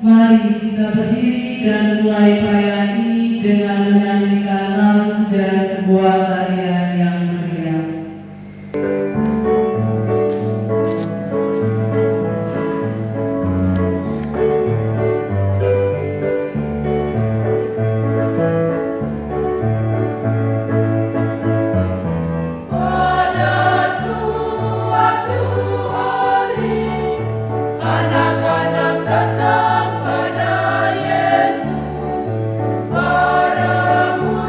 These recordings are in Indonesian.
Mari kita berdiri dan mulai perayaan ini dengan menyanyikan lagu dan sebuah tarian yang meriah. Anak-anak datang pada Yesus, para murid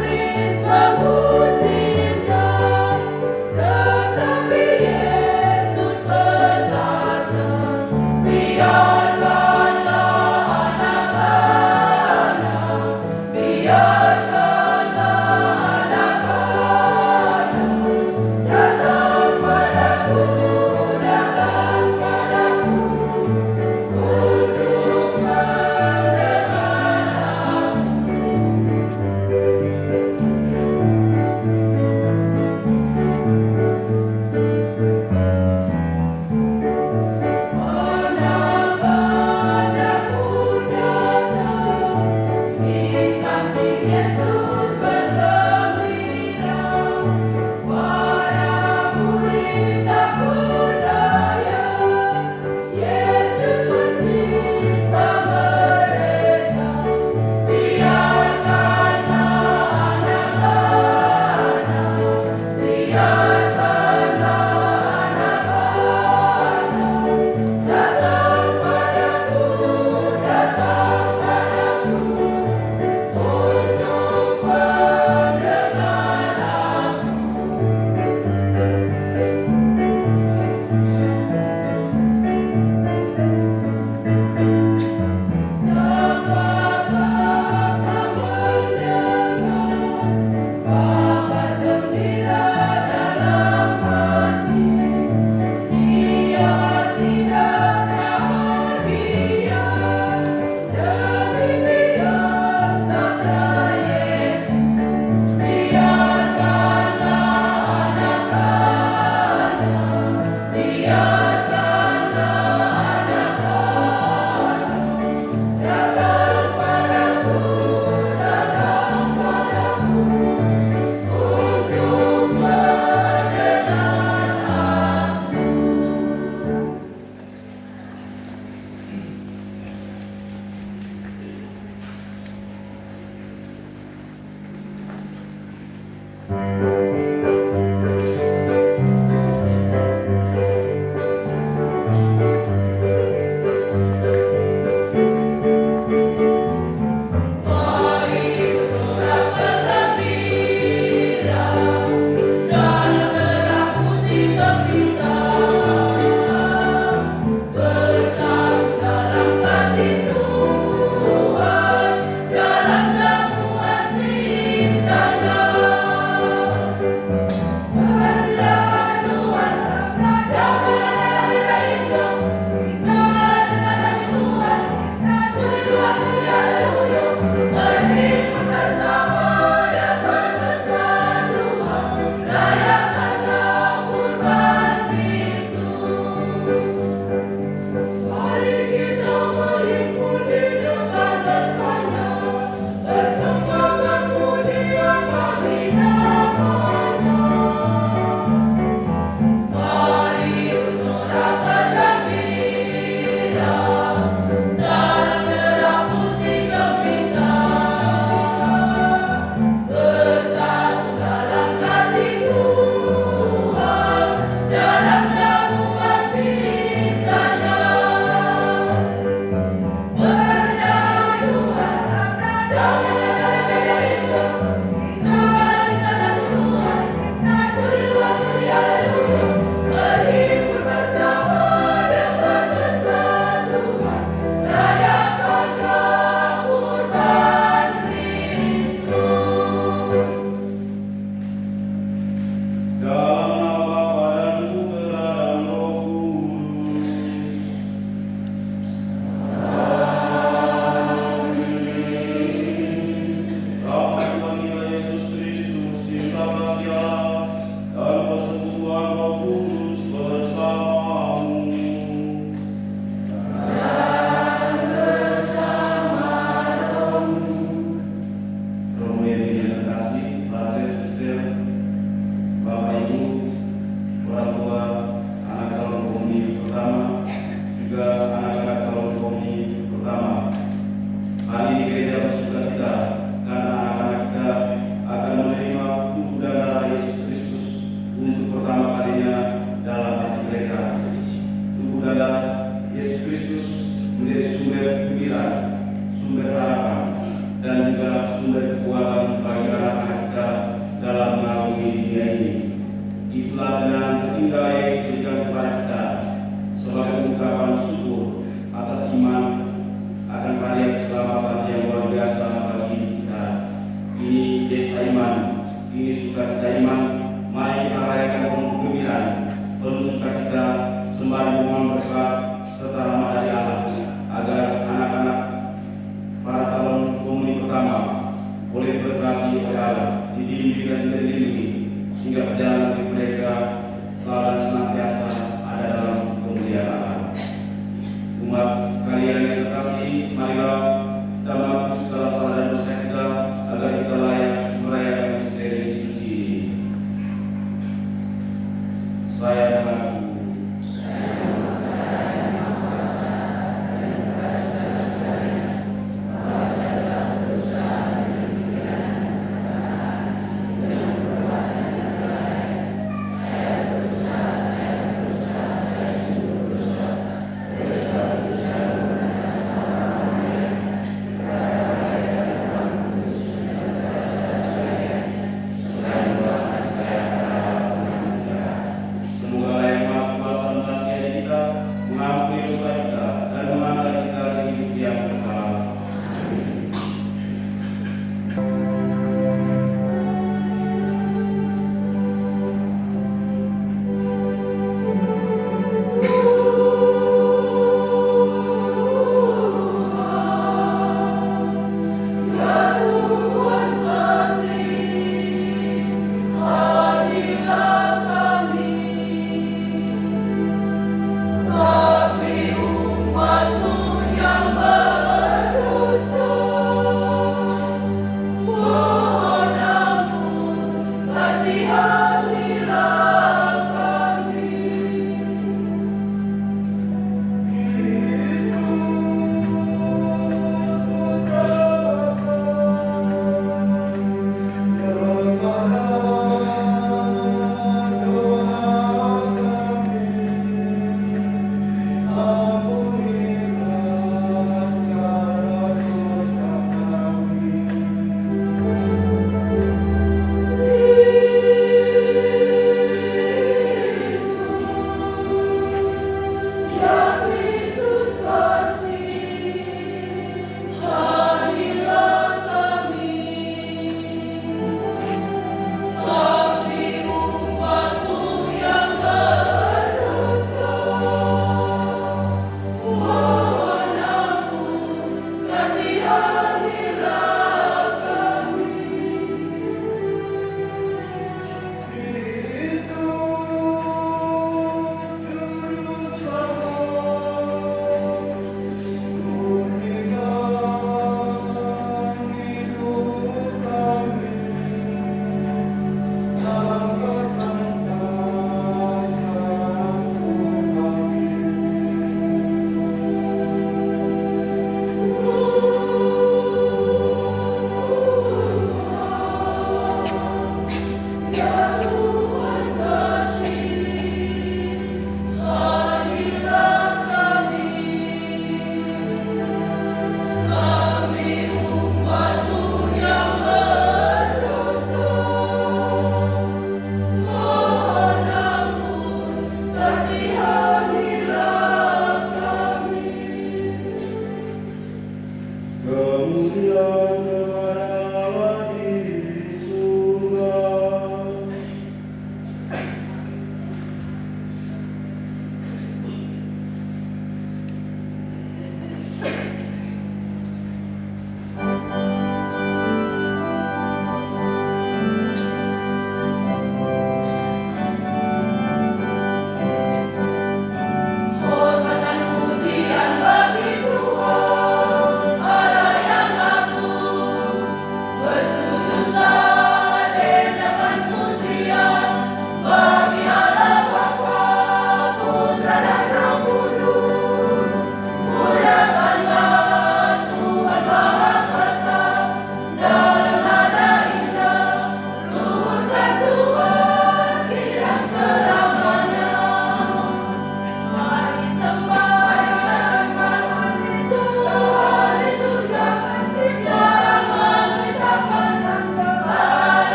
sumber harapan, dan juga sumber kekuatan bagi anak-anak kita dalam mengarungi dunia ini. Itulah dengan tinggal Yesus berikan kepada kita sebagai ungkapan syukur atas iman akan karya keselamatan yang luar biasa bagi kita. Ini pesta iman, ini sukacita iman. Mari kita rayakan penuh kegembiraan, penuh sukacita, sembari memohon berkat serta rahmat dari Allah, agar anak-anak para calon penghuni pertama boleh berkati oleh Allah, dididik dan dilindungi, sehingga perjalanan hidup mereka selalu dan senantiasa ada dalam kemuliaan Allah. Umat sekalian yang terkasih, marilah kita mengakui segala salah dan dosa kita, agar kita layak merayakan misteri suci ini. Saya mengaku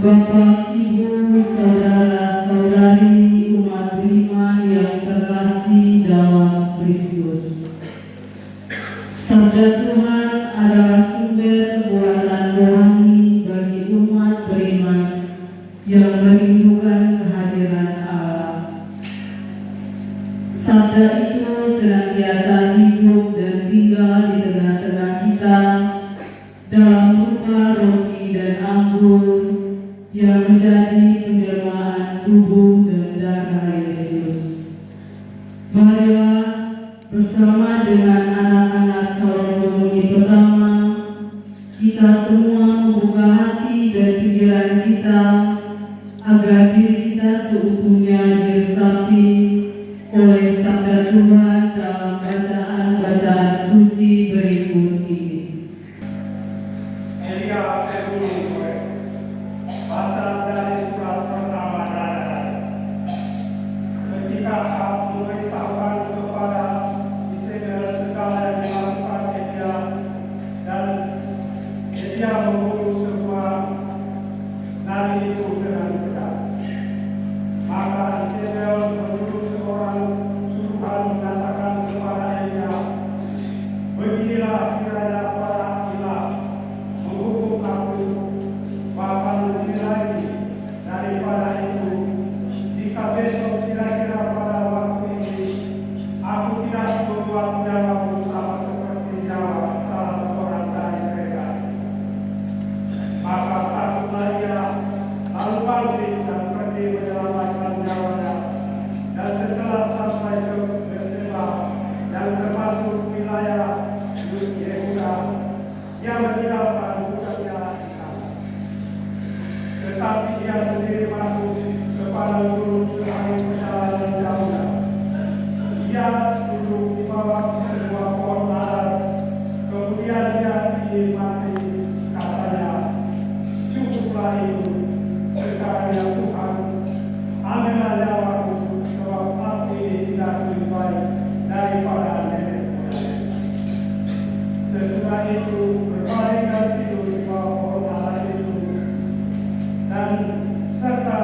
Bapak, Ibu, saudara-saudari umat beriman yang terkasih dalam Kristus. Sabda Tuhan adalah sumber kekuatan rohani bagi umat beriman yang merindukan kehadiran Allah. Sabda itu senantiasa hidup dan tinggal di tengah-tengah kita dalam rupa roti dan anggur yang menjadi penjelmaan tubuh dan darah Yesus. Marilah bersama dengan anak-anak Solomoni pertama, kita semua membuka hati dan pikiran kita agar diri kita seutuhnya diresapi oleh sabda Tuhan dalam bacaan-bacaan suci berikut ini. Bacaan dari surat pertama dan ketika aku memberitahukan kepada Israel segala yang dilakukan dia dan dia membunuh semua nabi itu dengan benar. Maka Israel membunuh seorang suruhan mengatakan kepada Elia, beginilah kiranya para ilah menghukum aku, bahkan lebih lagi daripada itu, jika besok kira-kira pada waktu ini aku tidak membuat nyawamu sama seperti nyawa salah seorang dari mereka, maka takutlah ia lalu bangkit dan pergi menyelamatkan nyawanya. Dan setelah sampai ke Berseba yang termasuk wilayah Yehuda, ia meninggalkan bukannya di sana. Tetapi dia sendiri masuk ke padang gurun seangin perjalanan jauhnya. Dia duduk di bawah sebuah pohon ara. Kemudian dia mati, katanya, cukuplah itu, sekarang ya Tuhan, ambillah nyawaku, sebab aku ini tidak lebih baik daripada nenek moyang. Sesudah itu berbaring dan tidur di bawah pohon ara itu, dan serta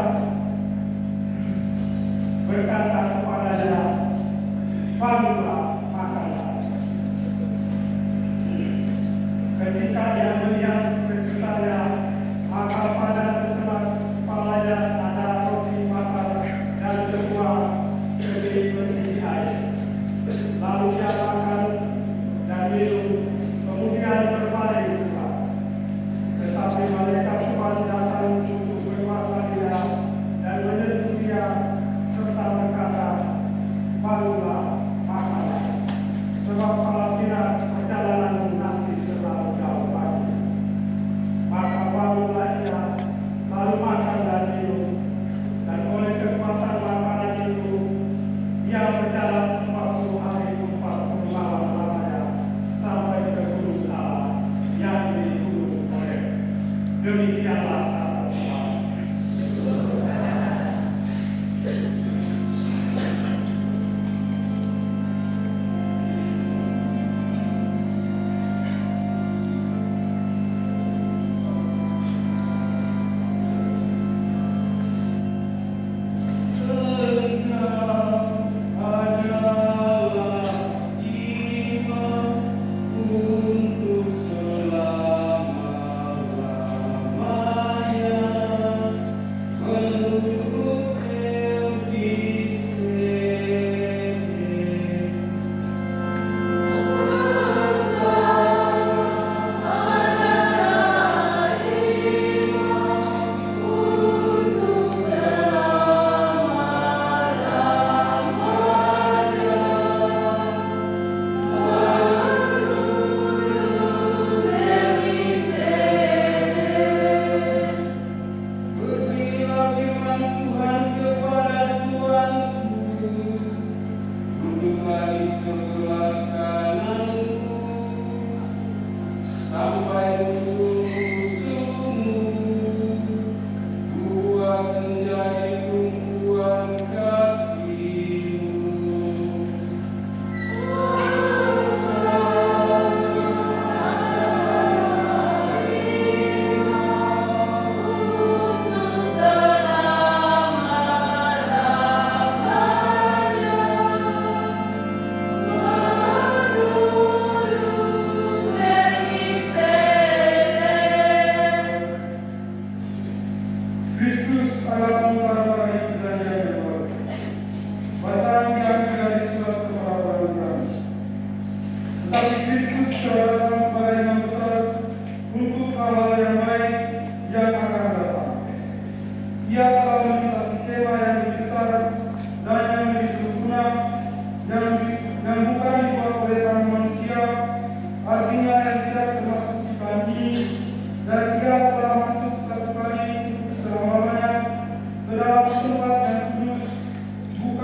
berkata kepadanya, bangunlah, makanlah. Ketika dia melihat sekitarnya, maka pada setelah kepalanya ada roti bakar dan sebuah kedai berisi air. Lalu dia makan dan minum, kemudian berbaring pula. Tetapi malaikat Tuhan datang untuk berkuasa dia dan menyentuh dia serta berkata, bangunlah, makanlah, sebab kalau tidak perjalananmu nanti terlalu jauh lagi.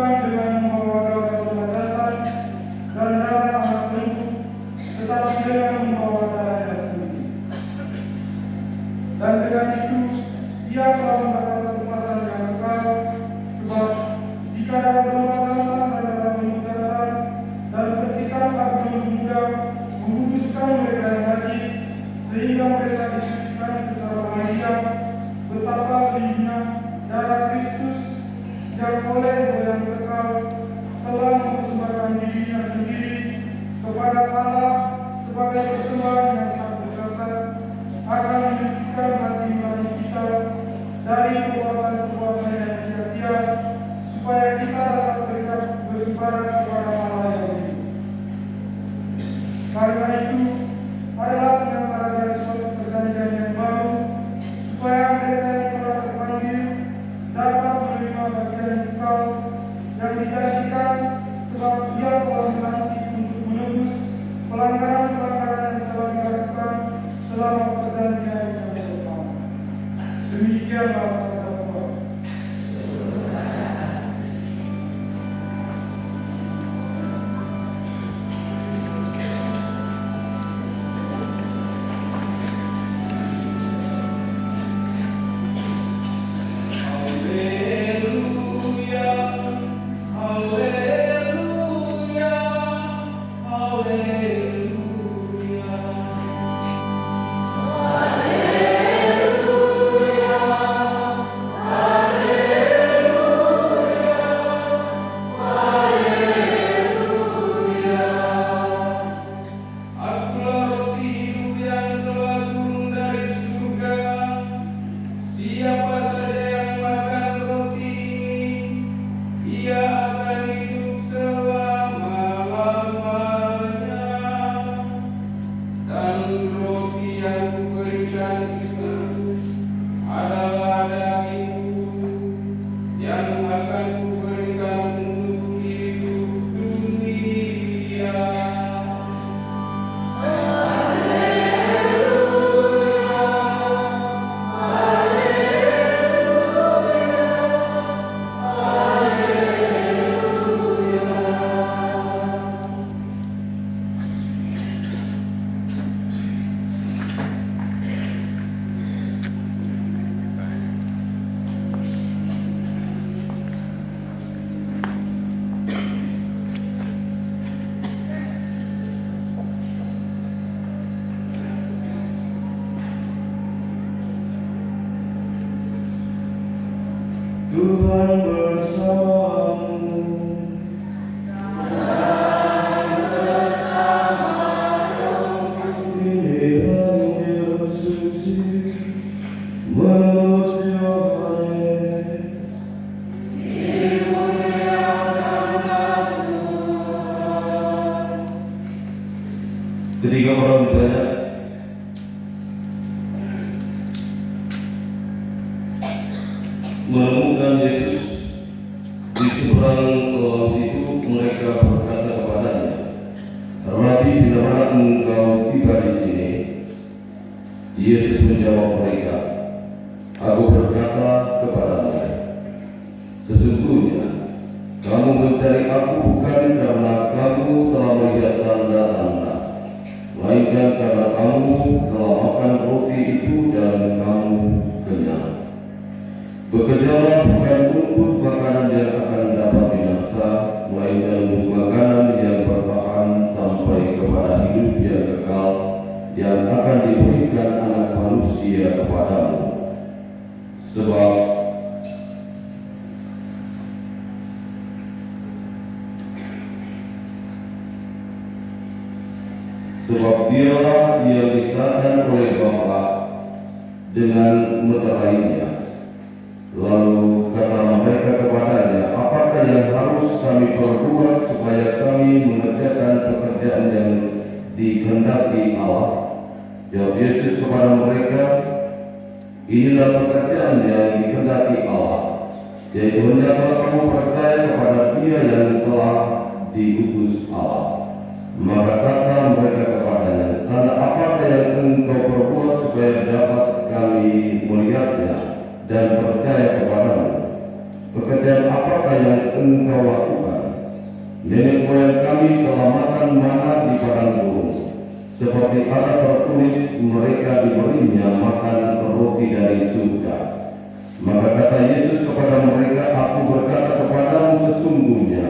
bukan dengan membawa doa hajatan dan darah anak lembu, tetapi dengan membawa darahnya sendiri. Dan dengan itu, ia telah mendapat kepuasan yang kekal, sebab jika dalam domba jantan dan dalam lembu jantan dan percikan agung muda menguduskan mereka yang najis, sehingga mereka disucikan secara lahiriah, betapa lebihnya darah Kristus yang oleh yang kekal telah mempersembahkan dirinya sendiri kepada Allah sebagai persembahan yang tak bercacat, akan menyucikan hati-hati kita dari perbuatan-perbuatan yang sia-sia, supaya kita dapat beribadah kepada Allah yang hidup. Karena itu adalah pengantar dari suatu perjanjian yang baru, supaya mereka yang telah terpanggil dapat menerima bagian kekal yang dijanjikan, sebab Dia telah melantik untuk menebus pelanggaran-pelanggaran yang telah dilakukan selama perjanjian yang pertama. Demikianlah sabda Tuhan. Tuhan bersamamu. Injil suci menurut Yohanes. Ketika orang banyak menemukan Yesus di seberang laut itu, mereka berkata kepadanya, "Rabi, di mana engkau tiba di sini?" Yesus menjawab mereka, "Aku berkata kepadamu, sesungguhnya kamu mencari Aku bukan karena kamu telah melihat tanda-tanda, melainkan karena kamu telah makan roti itu dan kamu kenyang. Bekerjalah bukan untuk makanan yang akan dapat binasa, melainkan untuk makanan yang bertahan sampai kepada hidup yang kekal, yang akan diberikan Anak Manusia kepadamu. Sebab Dialah yang disahkan oleh Bapa dengan meterainya." Lalu kata mereka kepadanya, "Apakah yang harus kami perbuat supaya kami mengerjakan pekerjaan yang dikehendaki Allah?" Jawab Yesus kepada mereka, "Inilah pekerjaan yang dikehendaki Allah, yaitu hendaklah kamu percaya kepada Dia yang telah diutus Allah." Maka kata mereka kepadanya, "Tanda apakah yang engkau perbuat supaya dapat kami melihatnya dan percaya kepadamu?" pekerjaan apakah yang engkau lakukan? Nenek moyang kami telah makan mana di padang gurun, seperti ada tertulis, mereka diberinya makan roti dari surga. Maka kata Yesus kepada mereka, aku berkata kepadamu sesungguhnya,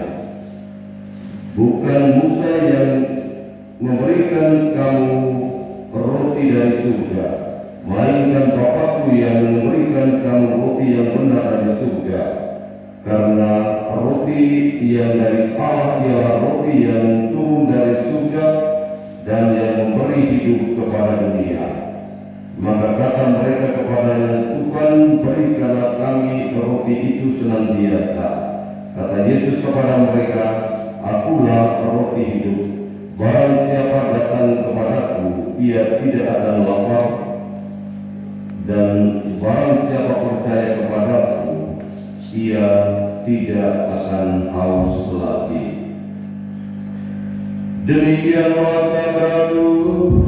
bukan Musa yang memberikan kamu roti dari surga, melainkan Bapakku yang memberikan kamu roti yang benar dari surga. Karena roti yang dari Allah ialah roti yang turun dari surga dan yang memberi hidup kepada dunia. Maka kata mereka kepadanya, Tuhan, berikanlah kami roti itu senantiasa. Kata Yesus kepada mereka, akulah roti hidup. Barang siapa datang kepadaku, ia tidak akan lapar, dan barang siapa percaya kepadaku, ia tidak akan haus lagi. Demikianlah sabda Tuhan.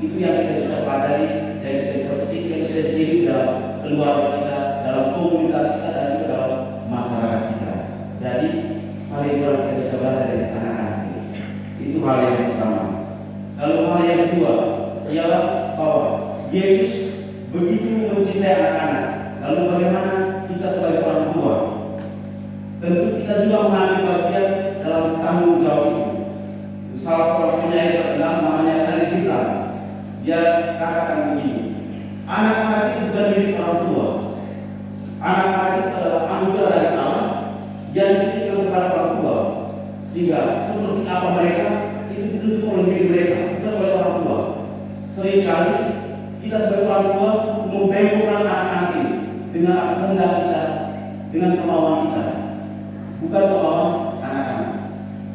Itu yang kita bisa pelajari dan kita bisa petik yang bisa disini dalam keluarga kita, dalam komunitas kita, dan juga dalam masyarakat kita. Jadi paling kurang kita bisa belajar dari anak-anak ini. Itu hal yang pertama. Lalu hal yang kedua ialah bahwa Yesus begitu mencintai anak-anak. Lalu bagaimana kita sebagai orang tua? Tentu kita juga mengambil bagian dalam tanggung jawab itu. Salah seorang penyair terkenal namanya Khalil Gibran. Dia katakan begini, anak-anak itu bukan milik orang tua. Anak-anak itu adalah anugerah dari Allah yang dititipkan kepada orang tua. Sehingga seperti apa mereka itu ditutup oleh diri mereka, bukan oleh orang tua. Seringkali kita sebagai orang tua membebokkan anak-anak ini dengan kehendak kita, dengan kemauan kita, bukan kemauan anak-anak.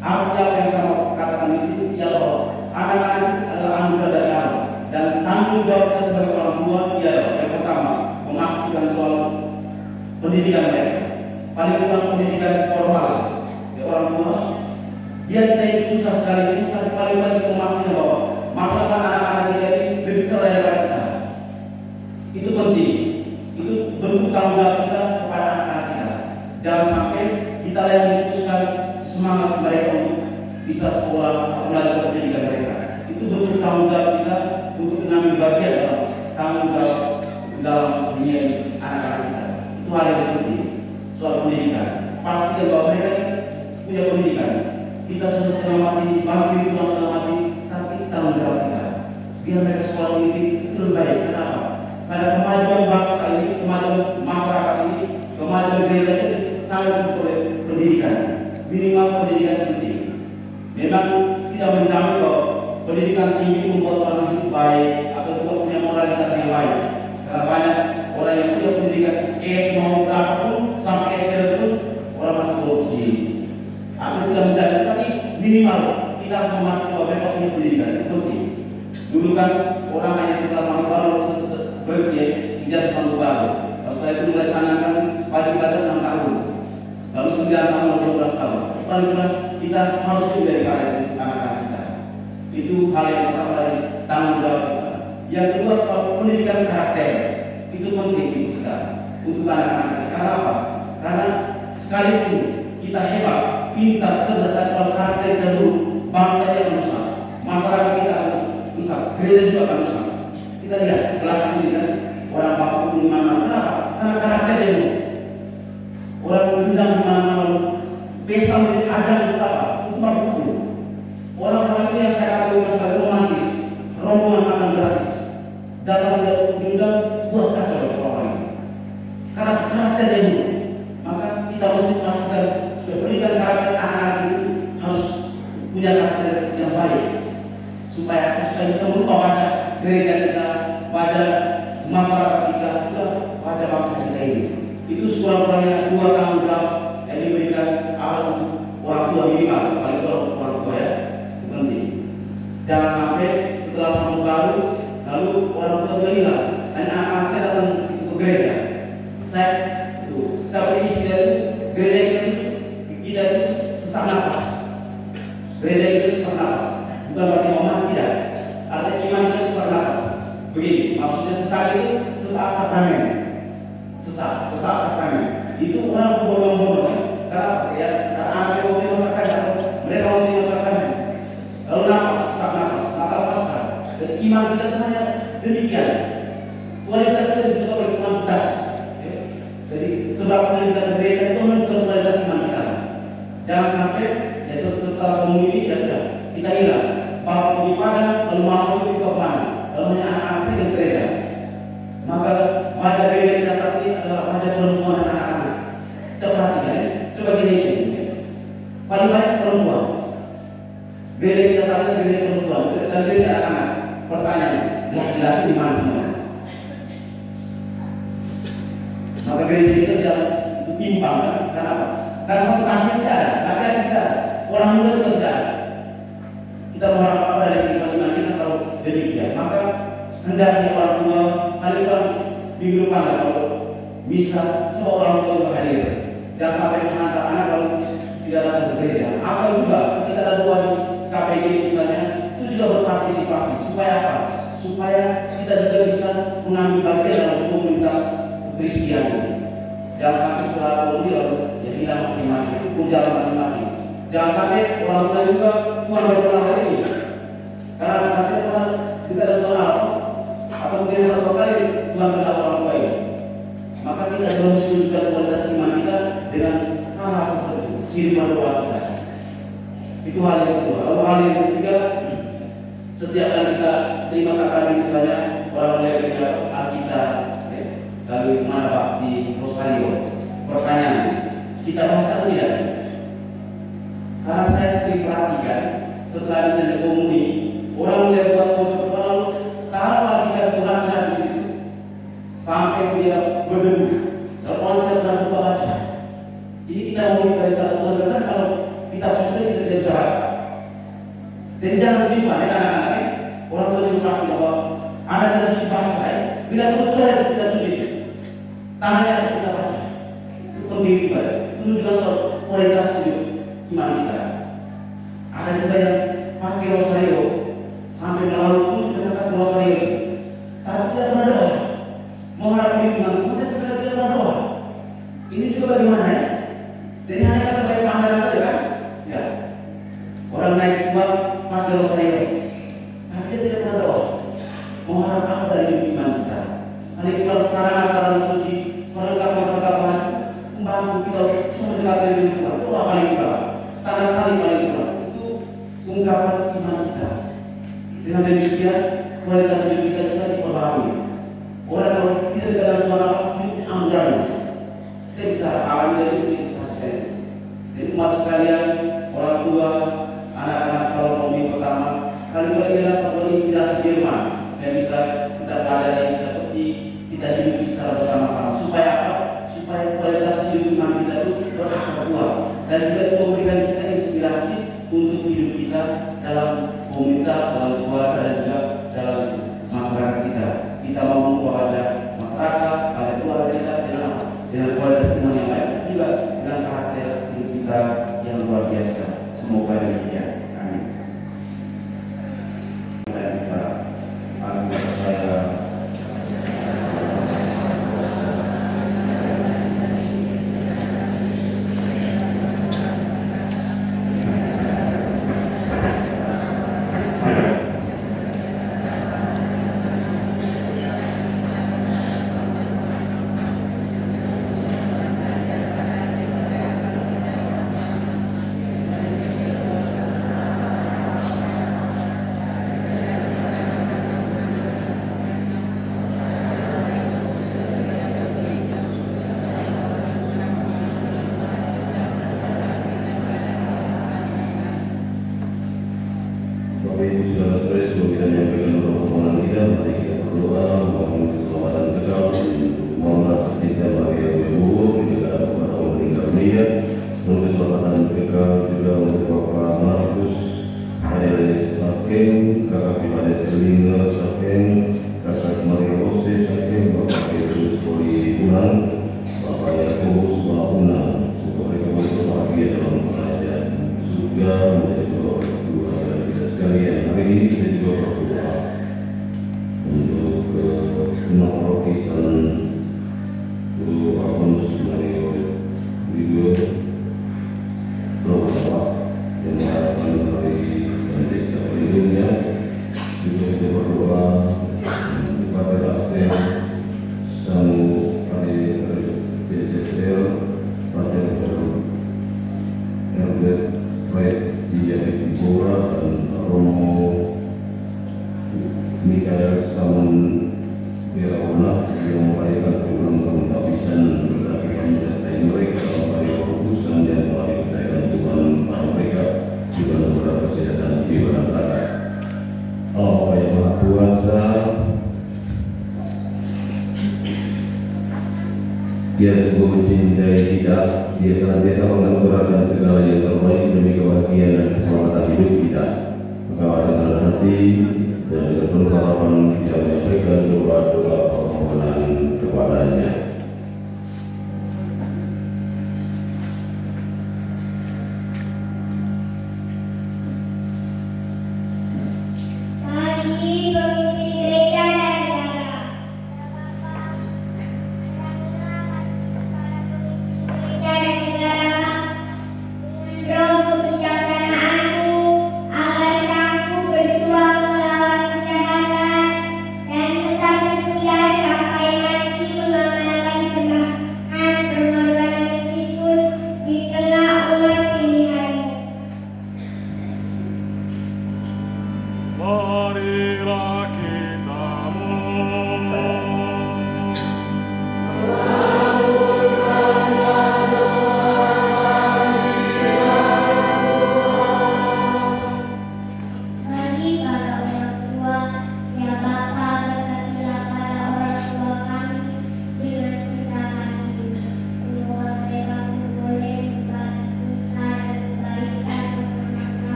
Arti apa yang saya katakan di sini ialah bahwa anak-anak adalah anugerah dari Allah, dan tanggung jawab kita sebagai orang tua ialah yang pertama memastikan soal pendidikan mereka, paling kurang pendidikan formal. Ya, orang tua biar kita itu susah sekali itu, tapi paling kurang kita memastikan bahwa masalah anak-anak kita ini lebih cerdas daripada kita. Itu penting. Itu bentuk tanggung jawab kita kepada anak-anak kita. Jangan sampai kita yang memutuskan semangat mereka untuk bisa sekolah atau melanjutkan pendidikan mereka. Itu bentuk tanggung jawab kita untuk mengambil bagian dalam tanggung jawab dalam dunia anak-anak kita. Itu hal yang penting. Soal pendidikan, pastikan bahwa mereka punya pendidikan. Kita sudah setengah mati, bangkit itu setengah mati, tapi tanggung jawab kita. Biar mereka sekolah ini itu lebih baik. Kenapa? Karena kemajuan bangsa ini, kemajuan masyarakat ini, kemajuan gereja ini sangat dibutuhkan oleh pendidikan. Minimal pendidikan penting. Memang tidak menjamin bahwa pendidikan tinggi membuat orang hidup baik atau juga punya moralitas yang baik. Karena banyak orang yang punya pendidikan S mau berapa pun sampai S pun orang masih korupsi. Aku tidak menjamin, tapi minimal kita harus memastikan bahwa mereka punya pendidikan. Itu penting. Dulu kan orang hanya setelah sampai baru berarti ijazah sampai baru. Setelah itu melaksanakan wajib belajar 6 tahun. Lalu 9 tahun atau 12 tahun. Paling kurang kita harus itu dari anak-anak kita. Itu hal yang pertama dari tanggung jawab kita. Yang kedua soal pendidikan karakter. Itu penting kita untuk anak-anak kita. Karena apa? Karena sekalipun kita hebat, pintar, cerdas, dan kalau karakter kita dulu, bangsa yang rusak, masyarakat kita akan rusak, gereja juga akan rusak. Kita lihat belakang ini kan orang bapak di mana? Kenapa? Karena karakternya dulu. Orang undang di mana-mana, pesta menjadi ajang itu apa? Itu bapak dulu. Orang-orang itu yang saya katakan sebagai romantis, rombongan makan gratis, datang tidak diundang, buat kacau orang ini. Karena karakternya dulu, maka kita mesti memastikan pendidikan karakter anak-anak itu harus punya karakter yang baik, supaya bisa merubah wajah gereja kita, wajah masyarakat kita, juga wajah bangsa kita ini. Itu sekurang-kurangnya dua tanggung jawab yang diberikan Allah untuk orang tua minimal, paling kurang orang tua ya, itu penting. Jangan sampai setelah sambut baru, lalu orang tua juga hilang. Hanya anak-anak saya datang ke gereja, saya beri istri itu gereja kita itu sesak nafas. Gereja itu sesak nafas, bukan berarti mau tidak. Artinya iman itu sesak nafas. Begini, maksudnya sesak itu sesaat sakramen. Sesak sakramen. Itu orang bodoh-bodoh kan? Karena ya, anak yang mau dimasakkan, mereka mau dimasakkan. Lalu nafas, sesak nafas, maka lepaskan. Dan iman kita itu hanya demikian. Kualitas itu juga oleh kuantitas. Jadi sebab sering kita gereja itu menentukan kualitas iman kita. Jangan sampai ya setelah pemilih ya sudah kita hilang. Bapak pergi padang, lalu mau itu ke mana? Lalu hanya anak-anak saya ke gereja. Maka wajah gereja kita saat ini adalah wajah perempuan dan anak-anak. Kita perhatikan ya. Coba kita hitung. Paling banyak perempuan. Gereja kita saat ini gereja perempuan dan gereja anak-anak. Pertanyaan, laki-laki di mana semua? Maka gereja kita jangan timpang kan? Kenapa? Karena satu kami tidak ada, laki-laki tidak ada, orang muda juga tidak ada. Kita berharap apa dari iman kita kalau demikian? Maka hendaknya orang tua paling kurang minggu depan kalau bisa semua orang tua juga hadir. Jangan sampai mengantar anak kalau tidak datang ke gereja. Atau juga kita ada dua di KPG misalnya itu juga berpartisipasi supaya apa? supaya kita juga bisa mengambil bagian dalam komunitas Kristiani. Jangan sampai setelah kemudian ya hilang masing-masing, jalan masing-masing. Jangan sampai orang tua juga Tuhan berkenal hari ini, karena nanti Tuhan juga ada Tuhan atau mungkin satu kali Tuhan berkenal orang tua ini. Maka kita harus menunjukkan kualitas iman kita dengan hal seperti itu, kehidupan doa kita. Itu hal yang kedua. Lalu hal yang ketiga, setiap kali kita terima sakramen misalnya orang mulai kerja Alkitab, lalu mana bakti Rosario. Pertanyaan, kita baca atau tidak? Karena saya sering perhatikan setelah misalnya komuni, orang mulai buat pojok lalu taruh Alkitab Tuhan di situ sampai dia berdebu. Kalau orang tidak pernah buka baca, ini kita mau dari satu Tuhan benar kalau kita susah kita tidak bisa baca. Dan jangan simpan ya anak-anak, orang tua juga pasti bahwa anak kita suci baca, bila kecuali kita suci, tangannya kita baca. Itu penting juga. Itu juga soal kualitas hidup iman kita. Ada juga yang pakai rosario sampai malam itu kita rosario, tapi tidak pernah doa. Mengharap iman kita tidak pernah doa. Ini juga bagaimana ya? Jadi hanya sampai pandangan saja kan? Ya. Orang naik uang pakai rosario, tapi dia tidak pernah doa. Mengharap apa dari iman kita? Hanya kita sarana-sarana suci, perlengkapan-perlengkapan membantu kita mendekati diri kita. Doa paling kurang, tanda salib paling kurang. Itu ungkapan iman kita. Dengan demikian kualitas hidup kita diperbaharui. Orang kalau tidak dalam suara hidupnya ambruk, kita bisa alami dari itu saja. Jadi umat sekalian, orang tua, anak-anak calon pemimpin pertama, kali juga inilah satu inspirasi firman yang bisa kita pelajari, kita petik, kita hidup secara bersama-sama. Supaya apa? Supaya kualitas hidup iman kita itu berakar kuat dan juga itu memberikan kita inspirasi untuk hidup kita dalam komunitas, dalam keluarga dan juga dalam masyarakat kita. Kita mau kepada masyarakat, pada keluarga kita dengan kualitas iman yang baik, juga dengan karakter hidup kita yang luar biasa. Semoga demikian. Amin. Bapak Ibu saudara saudara sebelum kita menyampaikan permohonan kita, mari kita berdoa mohon keselamatan kekal mohon atas kita bagi yang buruk juga kepada orang meninggal dunia, mohon keselamatan kekal juga untuk Bapak Markus Adelis Saken, Kakak Pipada Selina Saken, Kakak Maria Rose Saken, Bapak Yesus Poli Unan, Bapak Yakobus Mauna, supaya mereka boleh bahagia dalam kerajaan surga menjadi keluarga kita sekalian. Hari ini kita juga berdoa untuk pengawasan Guru Alfonsus Mario Widodo, Bapak yang mengharapkan dari desa pelindungnya. Juga kita berdoa kepada Pastor Samu Kali DCL pada Herbert Fred Dijadi Tibora dan Romo Mikael Samun Wirawana yang merayakan program tahun tabisan berkaitan menyertai mereka dalam hari keputusan dan hari kekayaan Tuhan pada mereka juga beberapa kesehatan jiwa dan raga. Allah yang Maha Kuasa, Dia sungguh mencintai kita, Dia senantiasa mengaturkan segala yang terbaik demi kebahagiaan dan keselamatan hidup kita. Maka dengan hati dan dengan penuh harapan kita menyampaikan doa-doa permohonan kepadanya. Mari pemimpin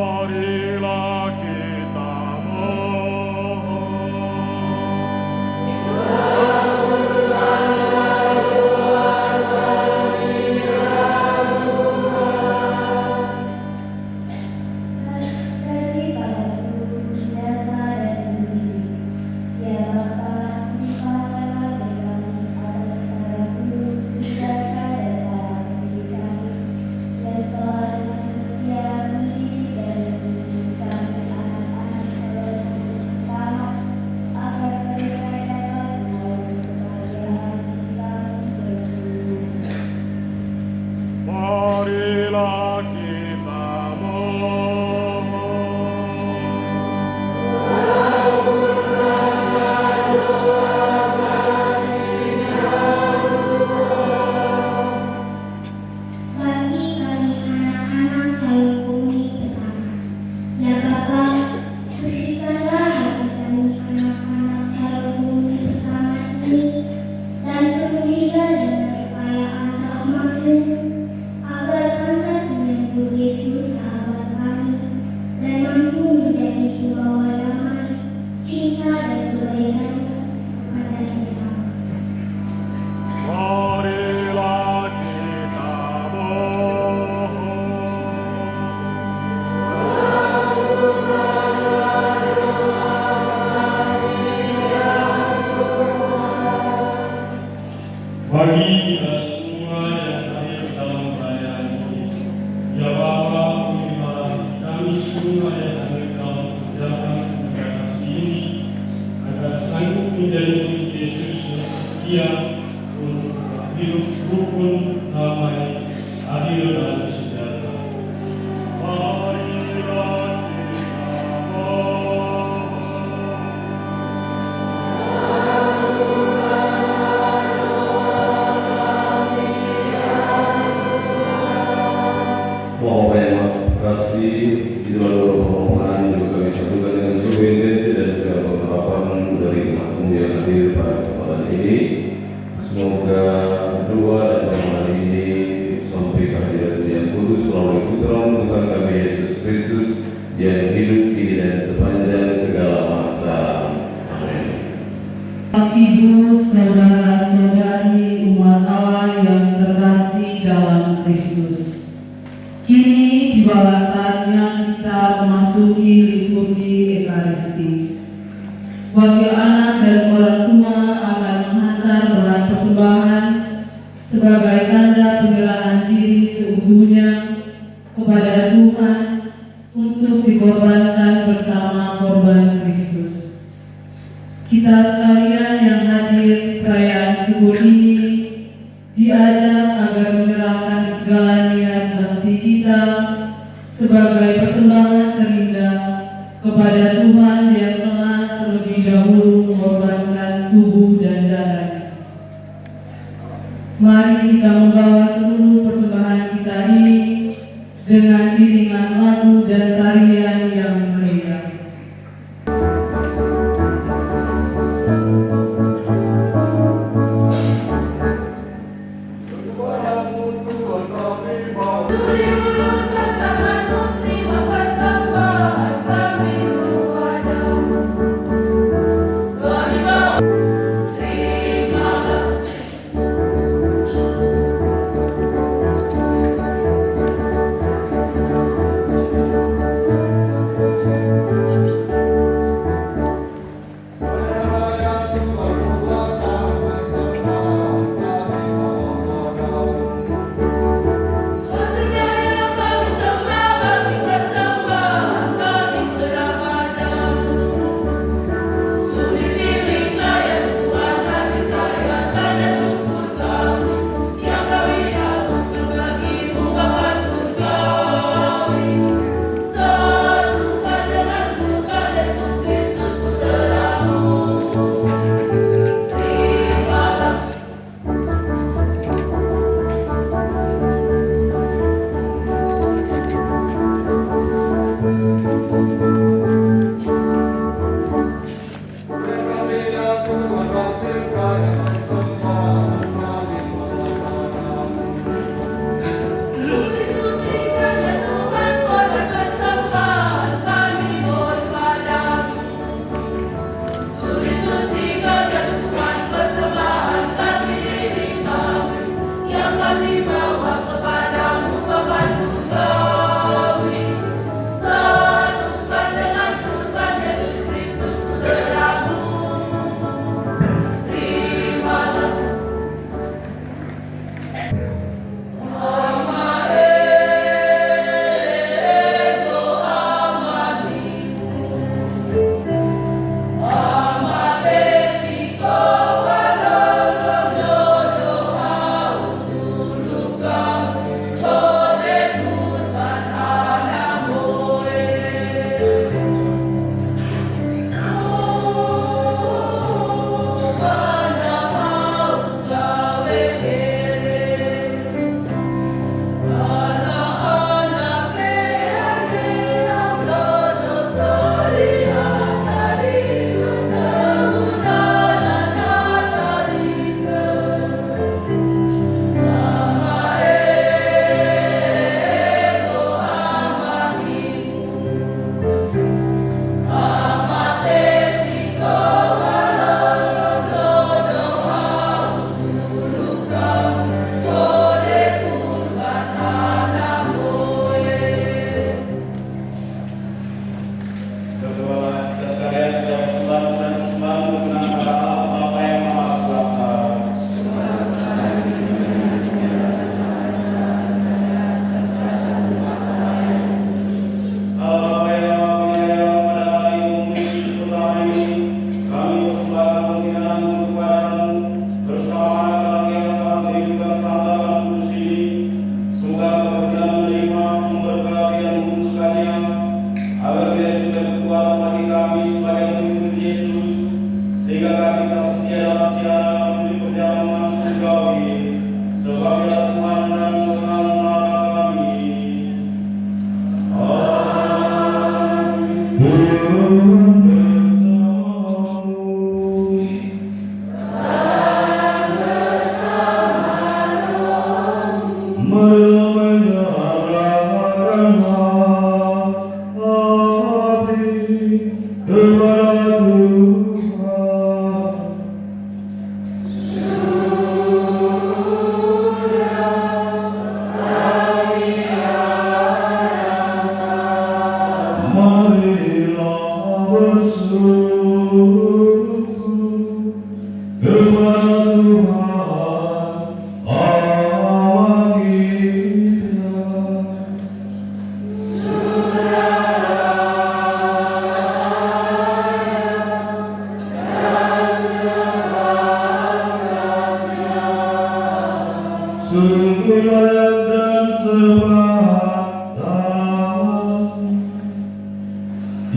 Marilah kita mohon. Marilah kita mohon. Bagi kami anak-anak calon bumi pertama, ya Bapa, bersihkanlah hati kami anak-anak calon bumi pertama ini, dan penuhilah dengan kekayaan rahmat-Mu, agar pantas menyambut Yesus sahabat kami, dan mampu menjadi pembawa damai, cinta dan kebaikan kepada sesama. Marilah kita mohon. Bagi kita semua yang hadir dalam perayaan ini, ya Bapa, berilah kami semua yang hadir dalam perjalanan komunikasi ini, agar sanggup menjadi murid Yesus yang setia untuk hidup rukun, damai, adil dan sejahtera. Marilah kita mohon. Mohon terima kasih di dalam permohonan juga kami satukan dengan seluruh intensi dan segala pengharapan dari umatmu yang hadir pada kesempatan ini. Semoga doa dan permohonan ini sampai kehadiran yang kudus melalui putra-Mu Tuhan kami Yesus Kristus yang hidup kini dan sepanjang segala masa. Amin. Bapak, Ibu, saudara-saudari umat Allah yang terkasih dalam Kristus. Kini tibalah saatnya kita memasuki liturgi Ekaristi. Wakil anak dan orang tua akan menghantar berat persembahan sebagai tanda penyerahan diri seutuhnya kepada Tuhan untuk dikorbankan bersama korban Kristus. Kita sekalian yang hadir perayaan syukur ini diajak agar menyerahkan segala niat bakti kita sebagai persembahan terindah kepada Tuhan yang telah terlebih dahulu mengorbankan tubuh dan darahnya. Mari kita membawa seluruh persembahan kita ini dengan iringan lagu dan tarian yang meriah. Terima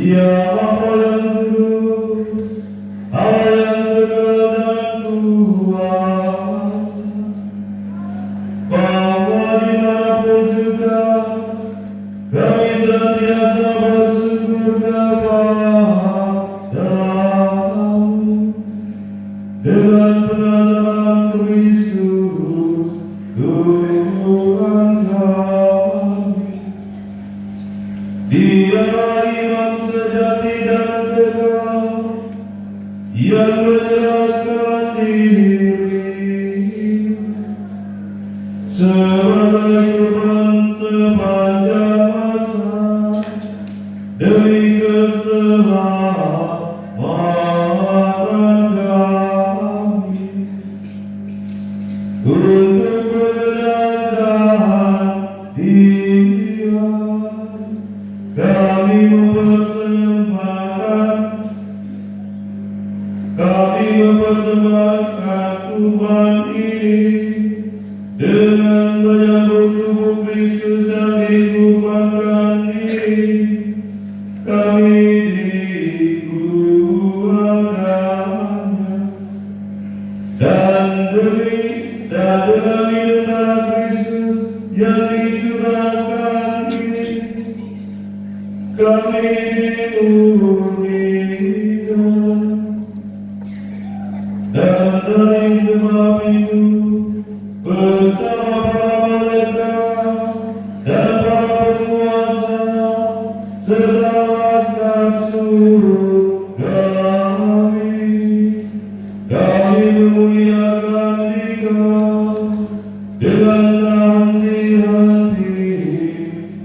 Dia Bapa yang kudus, Allah yang kekal dan kuasa, bahwa dimanapun juga kami senantiasa bersyukur kepadamu dengan penanaman Kristus Tuhan kami. Dia iman sejati dan kekal yang menyerahkan diri sebagai korban sepanjang masa demi keselamatan kami, untuk menyenangkan Dia kami mempersembahkan kurban ini dengan menyambut tubuh Kristus yang dikurbankan ini. Kami dikurbankannya dan dengan minum darah Kristus yang dicurahkan ini, kami dimurnikan. Dan dari sebab itu, bersama para malaikat dan para penguasa serta laskar surga kami memuliakan Dia dengan hati-hati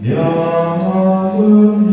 yang bernyanyi.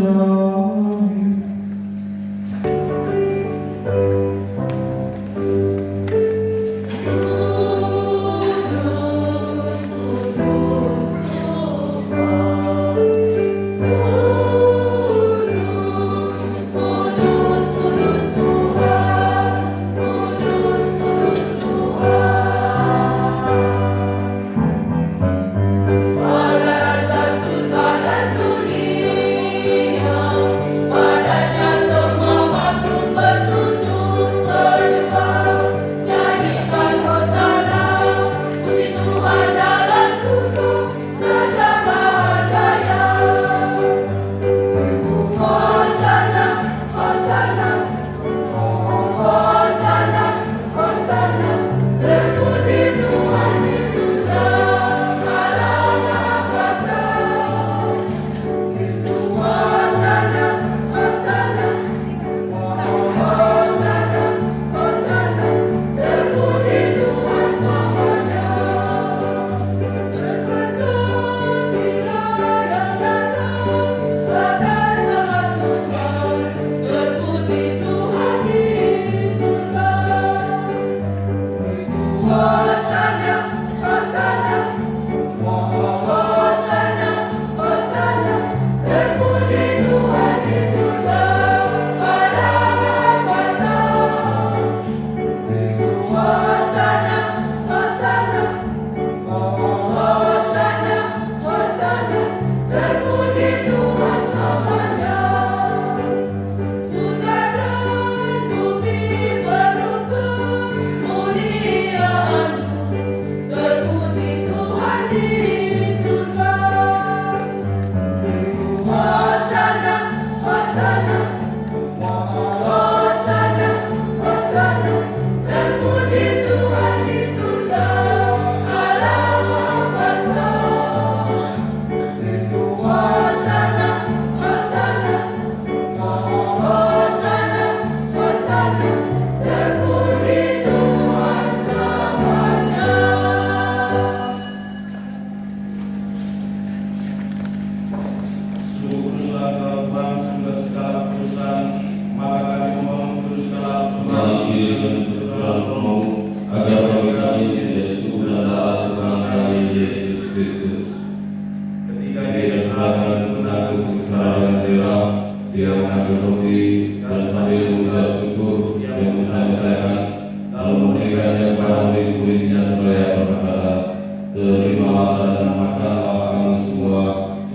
Dia mengambil roti dan sambil mengucap syukur, dia mengucapkan, lalu memberikannya kepada murid-muridnya seraya berkata, "Terimalah dan makanlah kamu semua,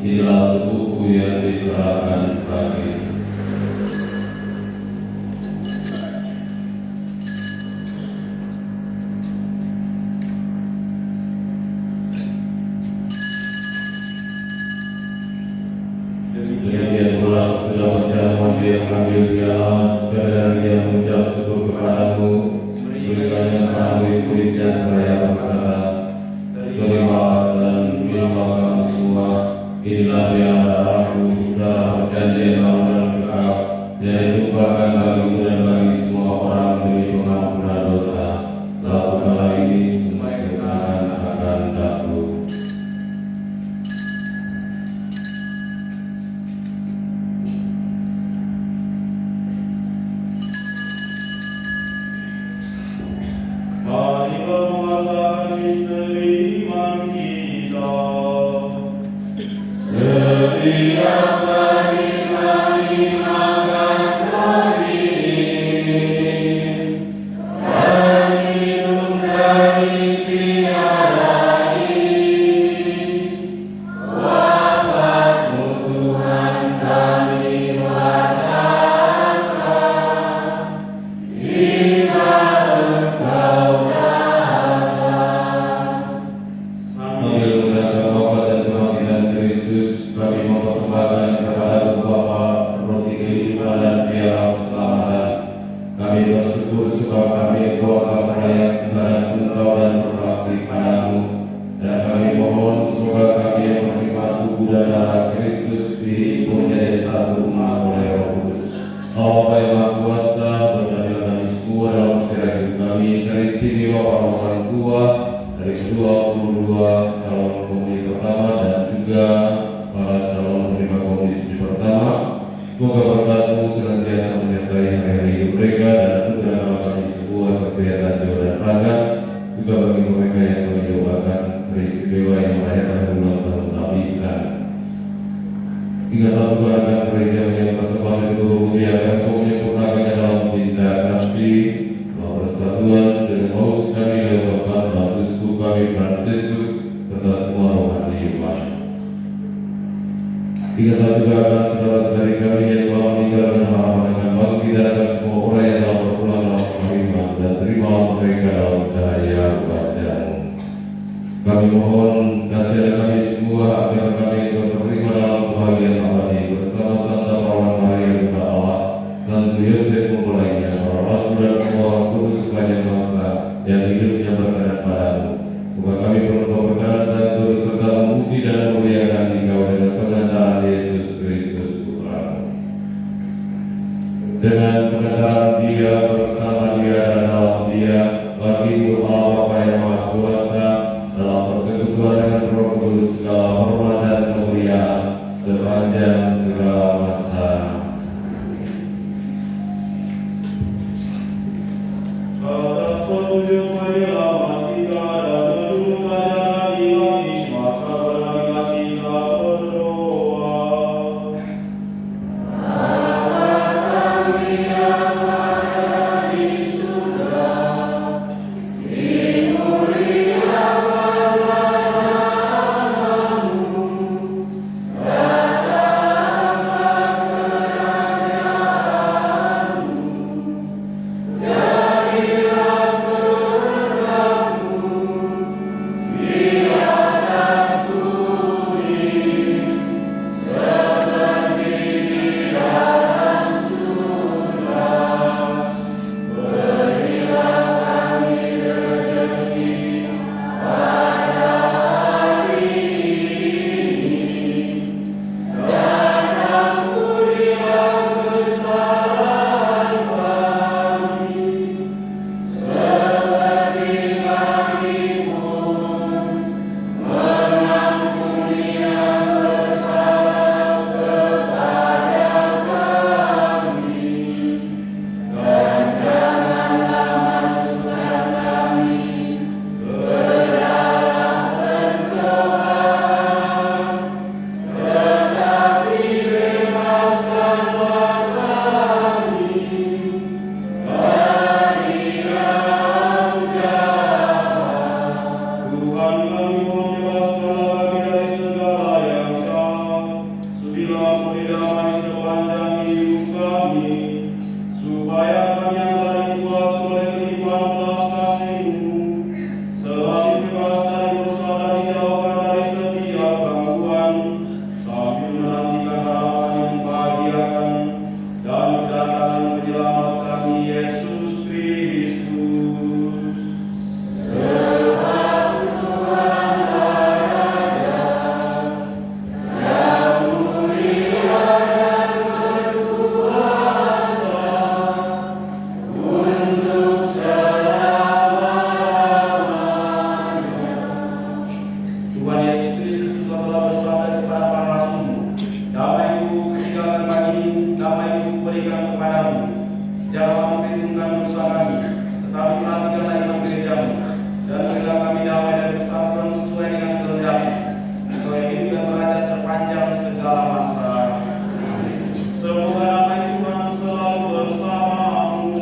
inilah tubuhku yang diserahkan bagi." sudah berjalan dia mengambil dialah sekadar dia mengucap syukur kepadamu, berikannya kami kulitnya seraya berkata, terimalah dan terima semua, inilah yang darahku dalam perjanjian baru dan kekal, yaitu bahkan bagimu dan bagi semua orang demi pengampunan dosa. Lakukanlah ini semua kenangan akan daku. Marilah mengatakan misteri iman kita. Setiap kali kami makan roti dan minum dari tiara ini, wafatmu Tuhan kami wartakan hingga Engkau datang. Sambil mendengar wafat dan kebangkitan Kristus, kami mempersembahkan kepada Bapa roti kehidupan dan piala keselamatan. Kami bersyukur sebab kami akan merayakan kebenaran Engkau dan berbakti padamu. Dan kami mohon semoga kami yang menerima tubuh dan darah Kristus dihimpun menjadi satu umat oleh Roh Kudus. Allah yang Maha Kuasa, berkati kami semua dalam sejarah hidup kami, dari istimewa para orang tua, dari ke-22 calon komisi pertama dan juga para calon penerima komisi pertama. Semoga berkat-Mu senantiasa menyertai hari hidup mereka dan anugerah kami semua kesehatan jiwa dan raga, juga bagi mereka yang kami doakan peristiwa yang merayakan ulang tahun Nabi Islam. Hingga satu keluarga gereja yang bersama di seluruh dunia dan menyempurnakannya dalam cinta kasih, dalam persatuan dengan Paus kami dan Bapak Yesus kami Fransiskus serta semua rohani iman. Hingga satu keluarga saudara-saudari kami yang telah meninggal dan harapan bangkit dan semua orang yang telah berpulang dalam keiman dan terima mereka dalam cahaya wajah-Mu. Kami mohon kasih kami semua agar kami terima dalam kebahagiaan abadi bersama Santa Perawan Maria Bunda Allah dan Yosef mempelainya, para rasul dan semua orang kudus sepanjang masa yang hidupnya berkenan padamu. Semoga kami berdoa berkenan dan turut serta memuji dan memuliakan Engkau dengan pengantaran Yesus Kristus Putra-Mu. Dengan pengantaran Dia, bersama Dia dan dalam Dia, bagi-Mu Allah Bapa yang Maha Kuasa, dalam persekutuan dengan Roh Kudus, segala hormat dan kemuliaan sepanjang segala masa. Atas petunjuk penyelamat kita dan menurut ajaran ilahi, maka marilah kita berdoa. Sambil menantikan harapan yang bahagia damai itu berikan kepadamu. Janganlah memperhitungkan dosa kami, tetapi perhatikanlah iman gerejamu, dan berilah kami damai dan persatuan sesuai dengan kehendak-Mu. Engkau yang hidup dan beraja sepanjang segala masa. Semoga damai Tuhan selalu bersamamu.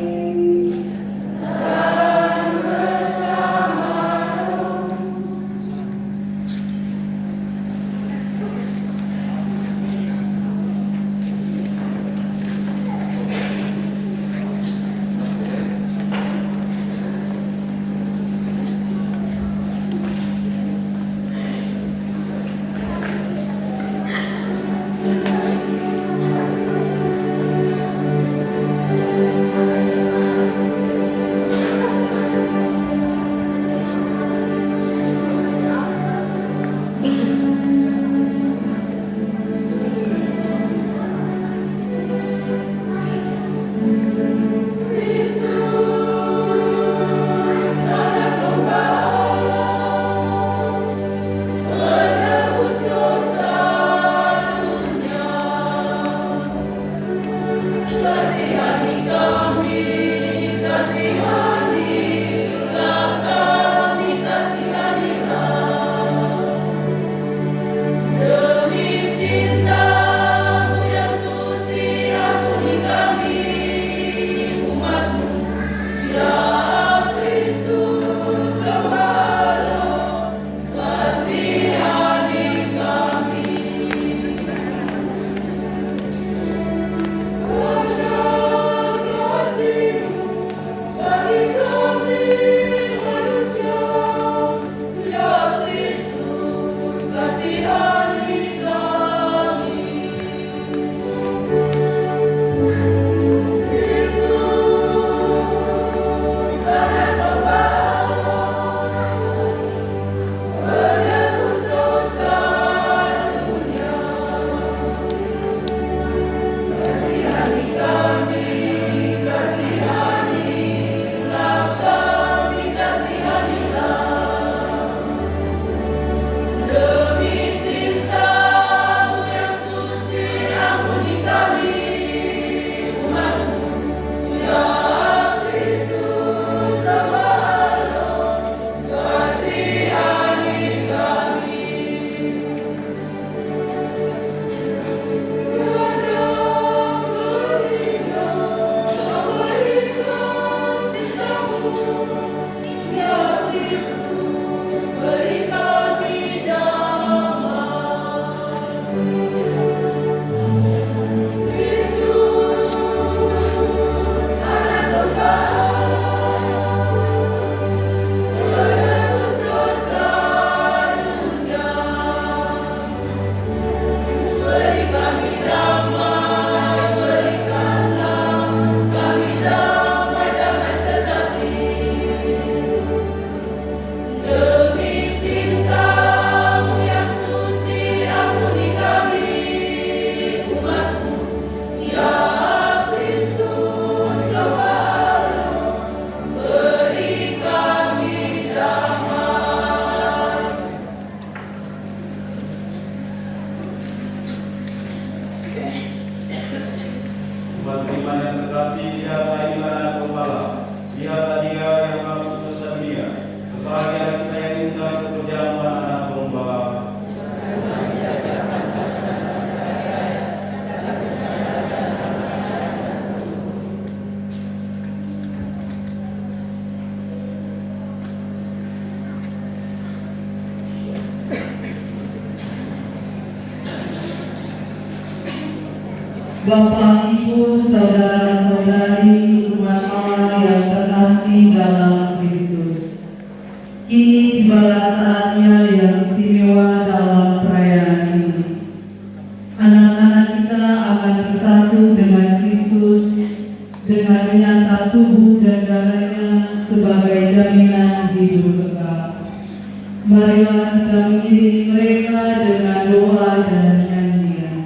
Umat beriman yang terkasih, lihatlah ibadah kepala, lihatlah Dia yang menghapus dosa dunia. Berbahagia kita yang diundang ke perjamuan anak domba. Bapak, Ibu, saudara-saudari, umat Allah yang terkasih dalam Kristus. Kini tibalah saatnya yang istimewa dalam perayaan ini. Anak-anak kita akan bersatu dengan Kristus dengan menyantap tubuh dan darahnya sebagai jaminan hidup kekal. Marilah kita mengiringi mereka dengan doa dan nyanyian.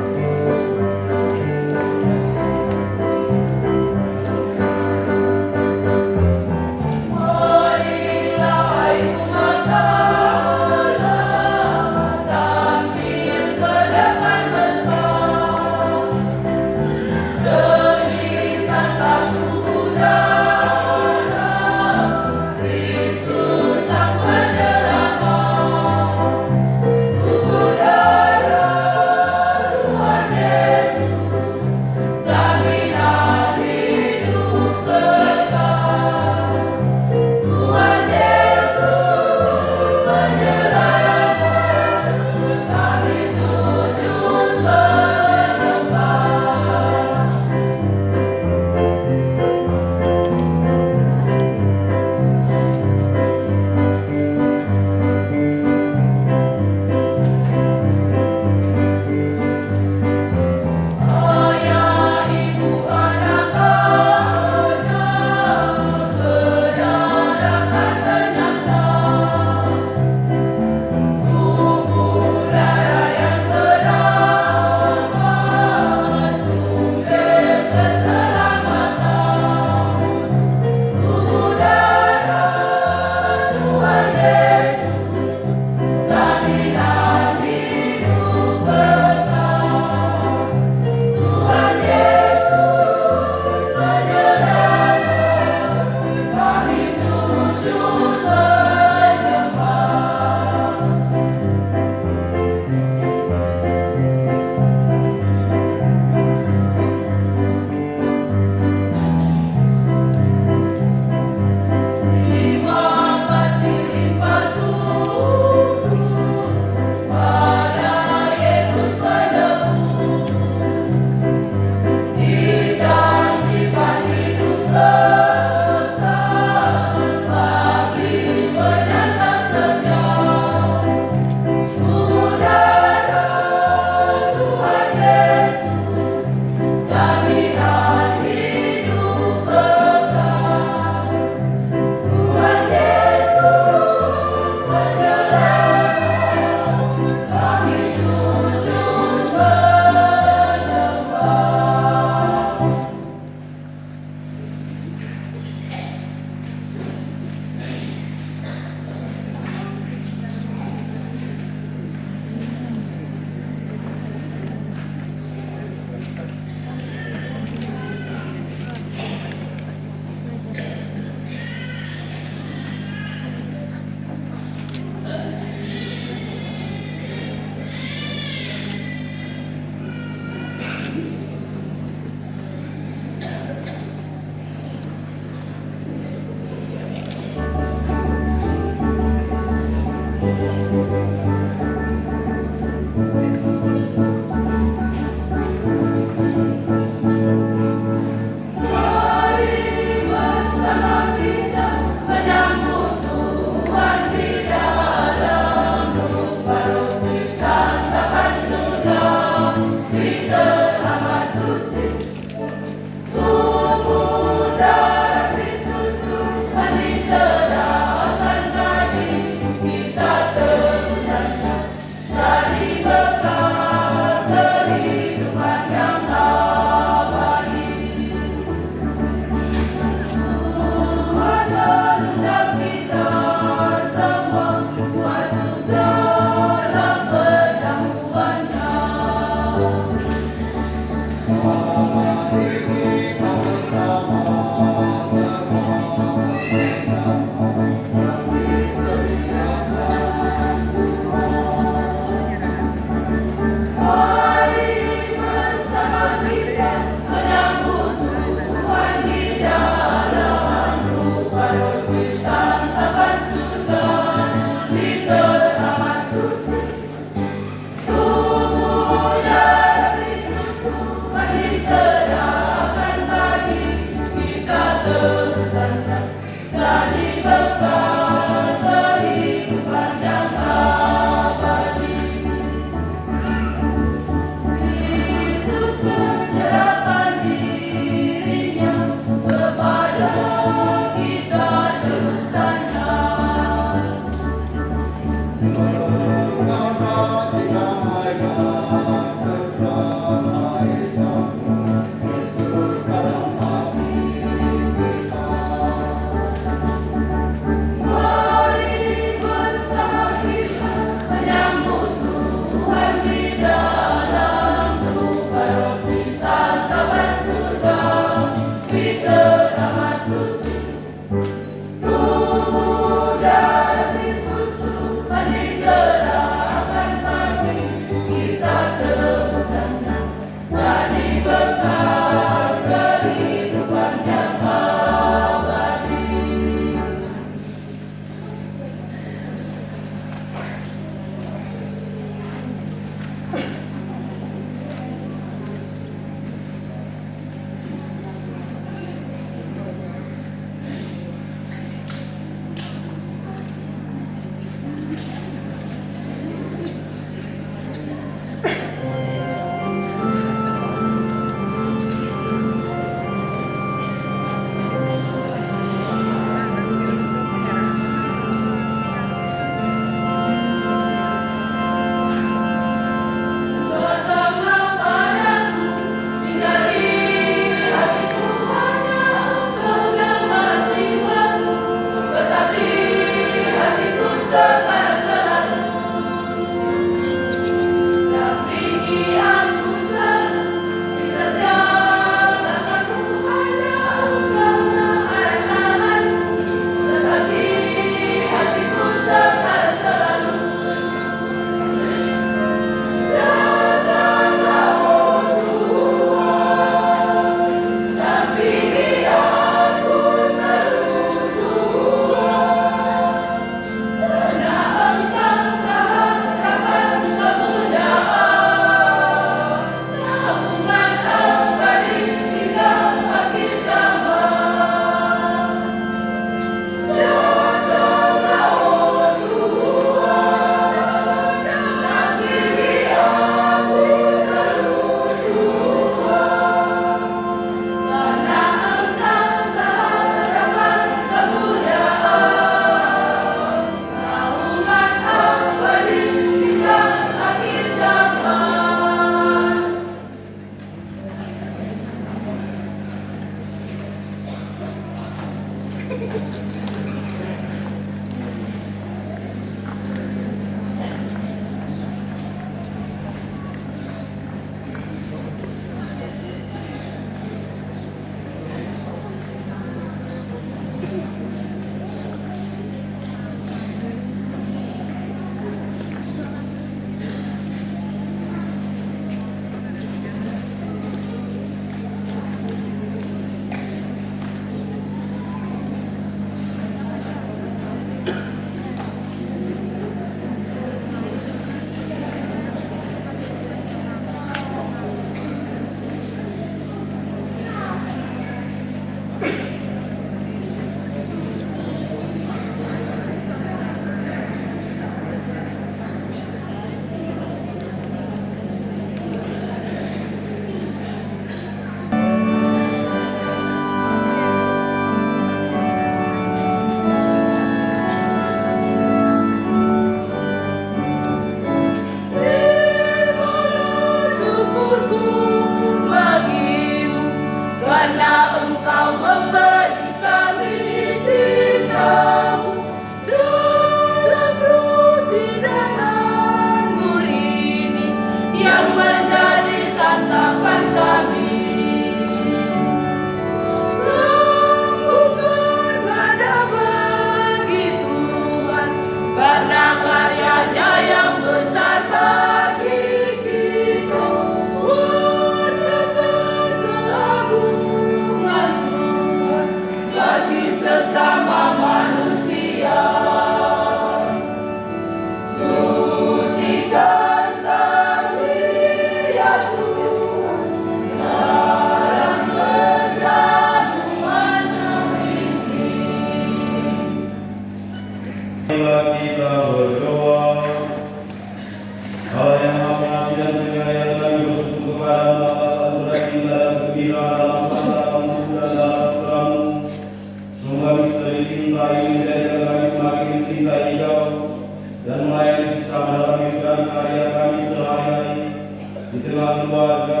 di tengah keluarga,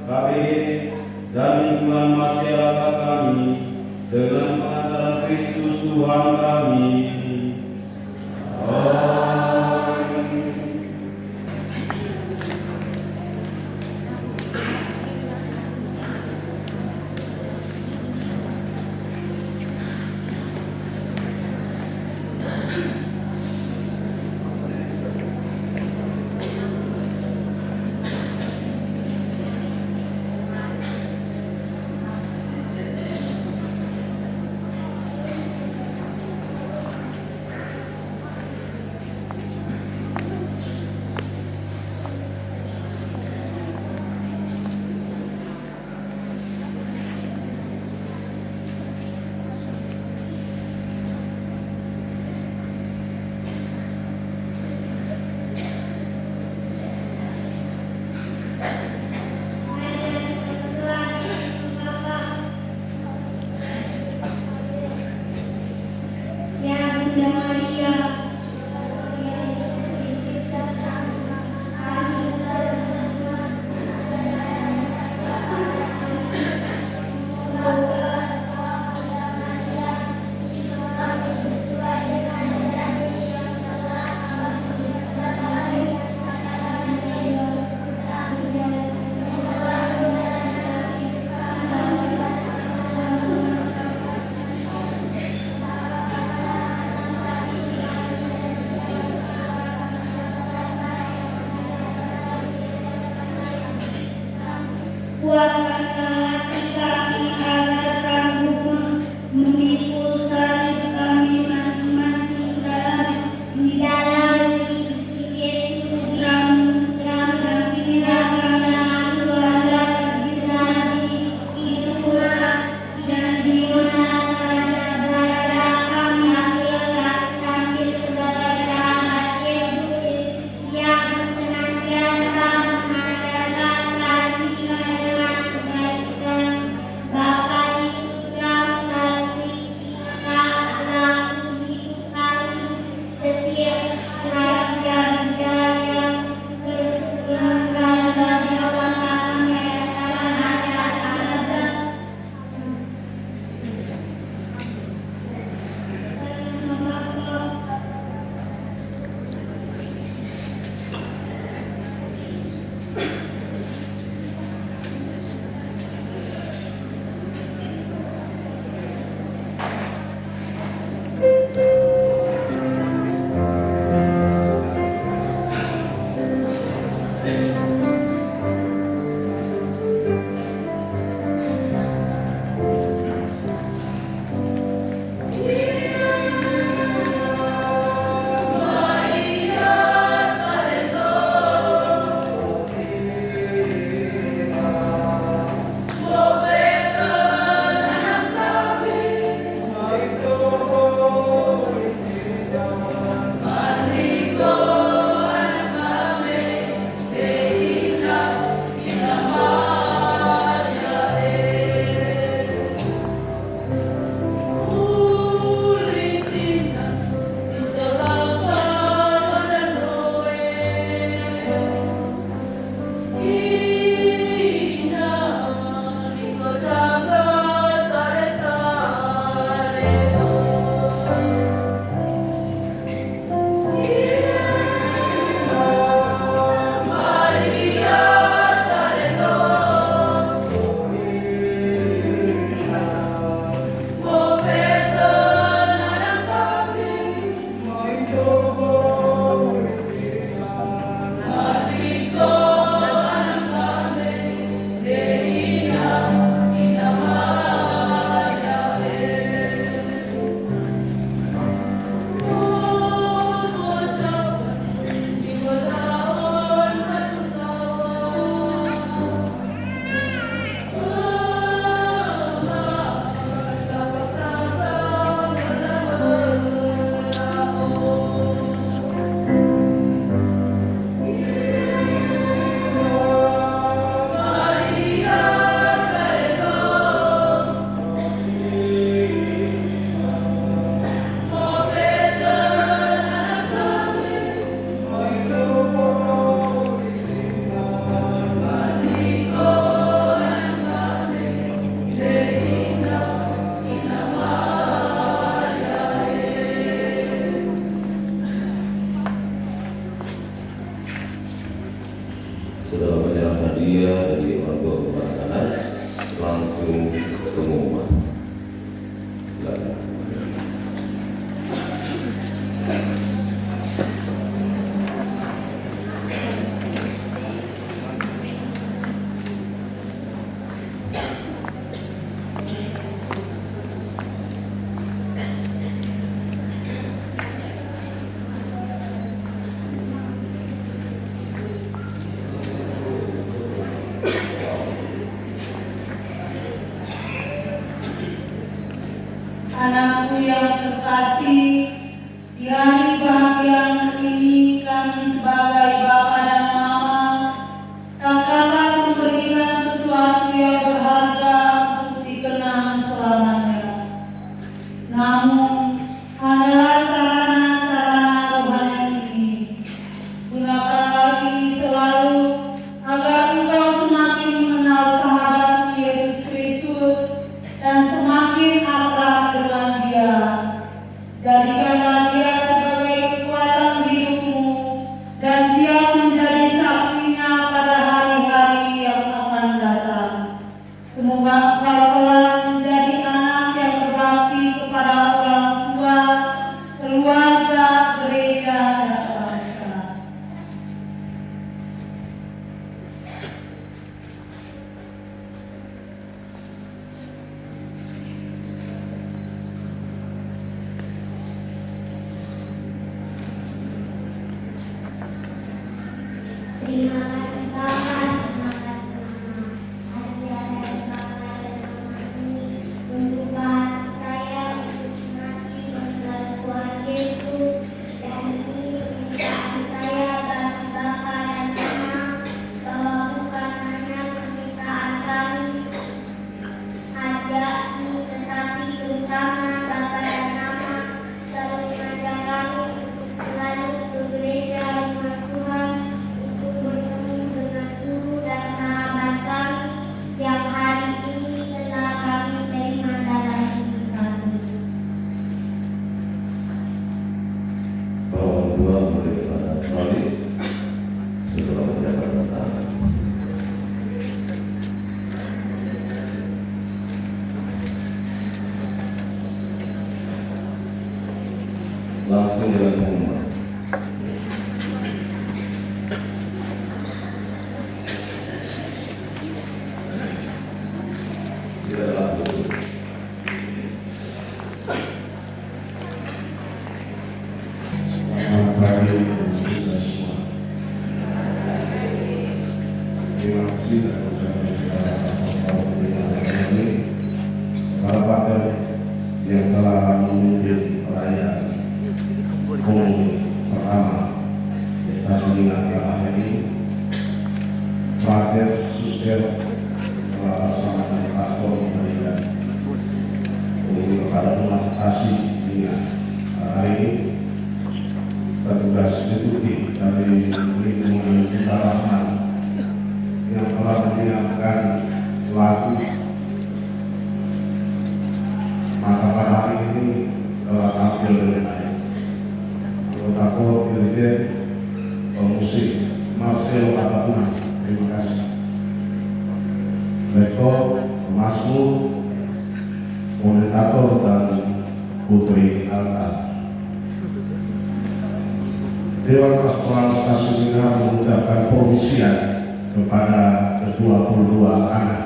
KBD, dan lingkungan masyarakat kami, dengan pengantaran Kristus Tuhan kami. Amin. Kuatkanlah kami agar kami memikul salib kami masing-masing di dalam Yesus yang berpindah-pindah keluarga terjadi itulah dan di mana saja kami ambil sebagai rahmat Yesus yang senantiasa mengadakan kasih dengan kebaikan Bapa Setelah menyerah hadiah dari orang tua kepada anak, langsung ke pengumuman. Silakan. Anakku yang terkasih, di hari bahagia ini kami sebagai bapa dan mama tak dapat memberikan sesuatu yang berharga untuk dikenang selamanya. Namun hanyalah sarana-sarana rohani ini. Gunakanlah ini selalu agar engkau semakin mengenal sahabat Yesus Kristus dan semakin akrab dengan Dia. Jadikanlah Dia sebagai kekuatan hidupmu dan siap menjadi saksinya pada hari-hari yang akan datang. Semoga engkau kelak menjadi anak yang berbakti kepada orang tua, keluarga, gereja, dan bangsa. Terima kasih Bapak, terima kasih Mama. Hadiah dari Bapak dan Mama ini untuk bahan saya untuk mati menelan Tuhan Yesus, dan ini untuk saya bagi Bapak dan Mama bahwa bukan hanya permintaan kami ajak ini, tetapi terutama Bapak dan Mama selalu mengajak kami untuk selalu ke gereja rumah Tuhan, untuk bertemu dengan guru dan sahabat kami yang hari ini telah kami terima dalam hidup kami. Para orang tua memberi pada salib setelah menjabat tangan. Langsung dengan pengumuman. Tidak lanjut. Selamat pagi kita semua. Terima kasih kepada ini para pakar yang telah memimpin perayaan umum pertama desa Seningan yang akhir ini. Terakhir suster melaksanakan pastor memberikan ini kepada umat kasih dengan hari ini petugas deputi dari lingkungan utaraman yang telah menyiapkan lagu, maka pada hari ini telah tampil dengan baik. Protokol dirjen pemusik Marcel Atapuna, terima kasih. Rektor, Masmur, komentator dan Putri Alta. Dewan Pastoral Stasiun Seningan mengucapkan pengisian kepada ke-22 anak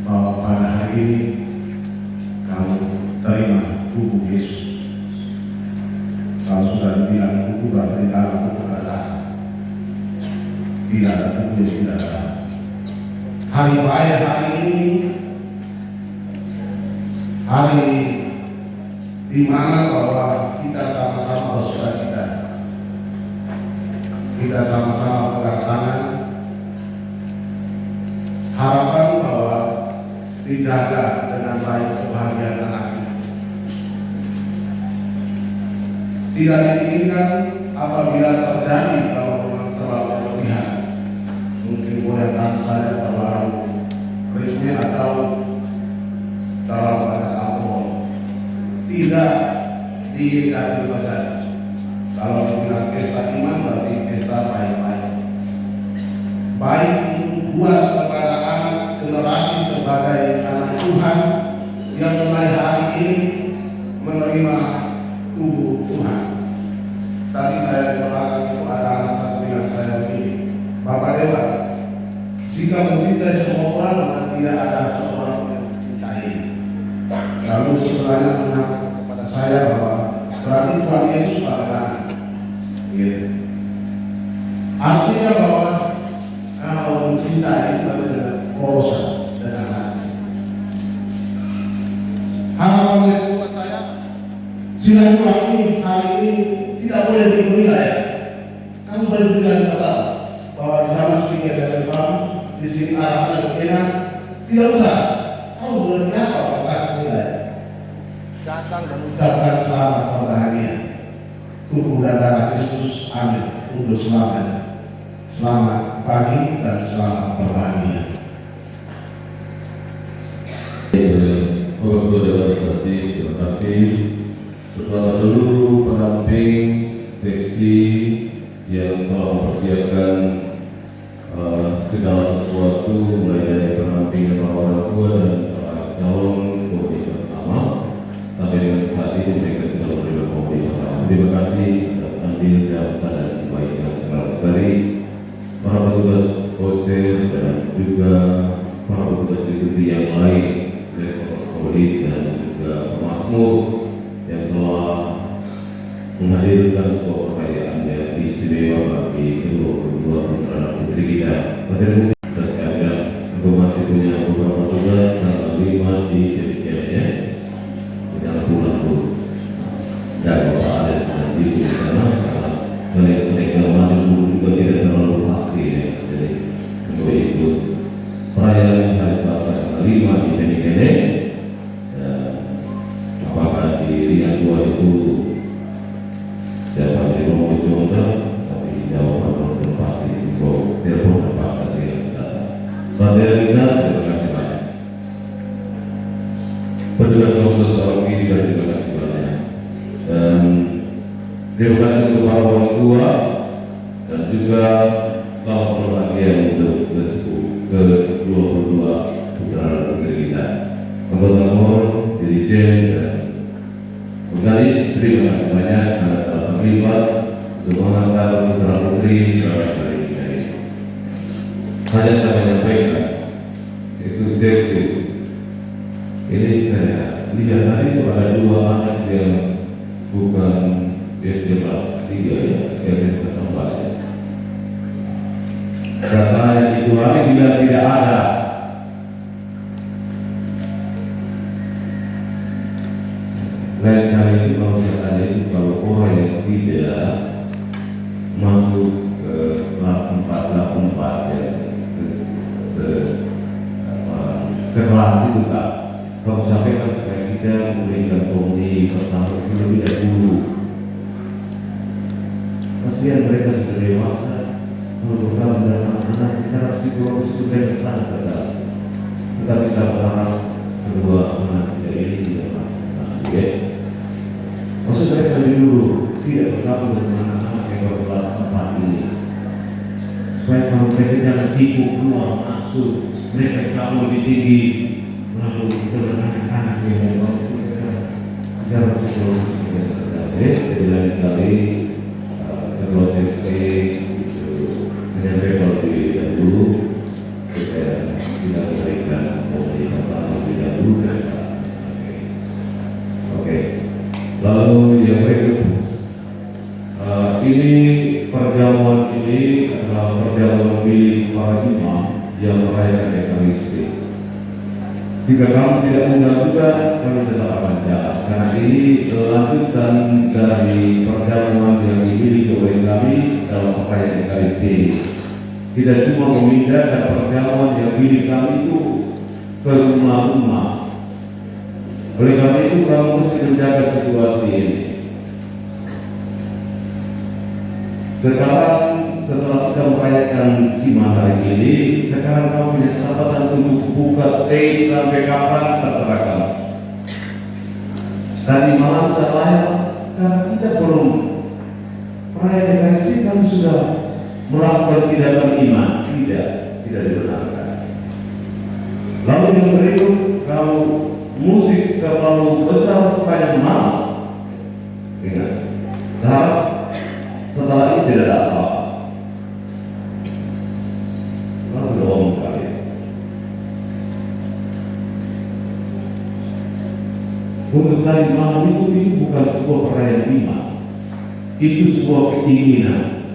bahwa pada hari ini kamu terima tubuh Yesus. Kalau sudah dibilang tubuh berarti dalam tubuh ada. Tidak ada tubuh, tidak ada. Hari raya hari ini, hari di mana bahwa kita sama-sama bersukacita. Kita sama-sama pegang tangan, harapan bahwa dijaga dengan baik kebahagiaan anak ini. Tidak diinginkan apabila terjadi kalau memang terlalu berlebihan, mungkin bolehkan saya terlalu ritme atau terlalu banyak alkohol. Tidak diinginkan itu terjadi. Kalau dibilang pesta iman berarti pesta baik-baik. baik buat kepada anak generasi sebagai anak Tuhan yang mulai hari ini menerima tubuh Tuhan. Tadi saya doakan kepada anak satu dengan saya begini, Bapak Dewa, jika mencintai semua orang maka tidak ada seorang yang mencintai. Lalu setelahnya mengaku kepada saya bahwa berarti Tuhan Yesus pada anak. Gitu. Artinya bahwa kalau mencintai itu adalah kuasa dan anak. Harapan oleh tua saya, silaturahmi hari ini tidak boleh dinilai. Kamu boleh bilang kata bahwa di sana sedikit ada Imam, di sini arahnya berbeda. Tidak usah. Kamu boleh apa apakah nilai? Datang dan ucapkan selamat berbahagia. Tubuh dan darah Kristus, amin. Untuk selamat pagi dan selamat berbahagia. Bapak Dewan Stasi, terima kasih bersama seluruh pendamping seksi yang telah mempersiapkan segala sesuatu mulai dari pendamping para orang tua dan para calon komite pertama sampai dengan saat ini mereka sudah menerima komite pertama. Terima kasih atas andil jasa dan kebaikan dari para petugas hostel dan juga para petugas divisi yang lain dari Polri dan juga pemakmur yang telah menghadirkan sebuah perayaan yang istimewa bagi kedua putra putri kita. Pada kita sekalian, untuk masih punya beberapa tugas tanggal 5 di Jepang, jangan pulang dulu. Dan Bapak ada nanti di sana, mereka maju dulu juga tidak terlalu pasti ya. Jadi untuk itu perayaan hari Selasa tanggal 5 di Jepang. Apakah di Rian 2 itu siapa yang mau dicoba, tapi jawaban belum pasti. Info telepon terpaksa dia datang. Saudara kita, terima kasih banyak. Petugas untuk orang ini juga terima kasih banyak. Dan terima kasih untuk para orang tua dan juga selamat berbahagia untuk ke-22 putra putri kita. Anggota Mor, Dirjen dan Organis, terima kasih banyak karena telah terlibat untuk mengantar putra putri secara baik. Hanya saya menyampaikan itu seksi. Ini saya lihat tadi itu ada 2 anak yang bukan SD kelas 3 ya, SD kelas 4 ya. Data yang dikurangi bila tidak ada. Lain kali itu kalau saya ada itu kalau orang yang tidak masuk ke kelas 484 ya sekelas itu Kak, kalau sampaikan supaya kita memberikan komuni pertama lebih dahulu. Kasihan mereka sudah dewasa, untuk kamu dan anak-anak secara psikologis sudah besar tetap. Tetapi saya berharap kedua anak kita ini tidak masuk ya. Maksud saya tadi dulu tidak bergabung dengan anak-anak yang baru kelas 4 ini, supaya kalau mereka jangan tipu keluar masuk, mereka jauh lebih tinggi, lalu kita anak-anak yang baru secara psikologis sudah terjadi. Jadi lain kali ketua seksi menyampaikan lebih dahulu supaya tidak memberikan komunikasi lebih dahulu dan oke. Lalu yang berikut ini perjamuan ini adalah perjamuan milik para imam yang merayakan Ekaristi. Jika kamu tidak undang juga, kami tetap akan jalan. Karena ini lanjutan dari perjamuan yang dimiliki oleh kami dalam perayaan Ekaristi. Tidak cuma memindahkan perjamuan yang milik kami itu ke rumah-rumah. Oleh karena itu kamu mesti menjaga situasi ini. Sekarang setelah kita merayakan Cima hari ini, sekarang kamu punya kesempatan untuk buka teh sampai kapan terserah kamu. Tadi malam saya karena kita belum perayaan Ekaristi, kamu sudah melakukan tindakan iman, tidak. musik terlalu besar supaya malam. Ingat, setelah ini tidak ada apa-apa. Lalu doang kalian. Untuk tadi malam itu bukan sebuah perayaan iman, itu sebuah keinginan,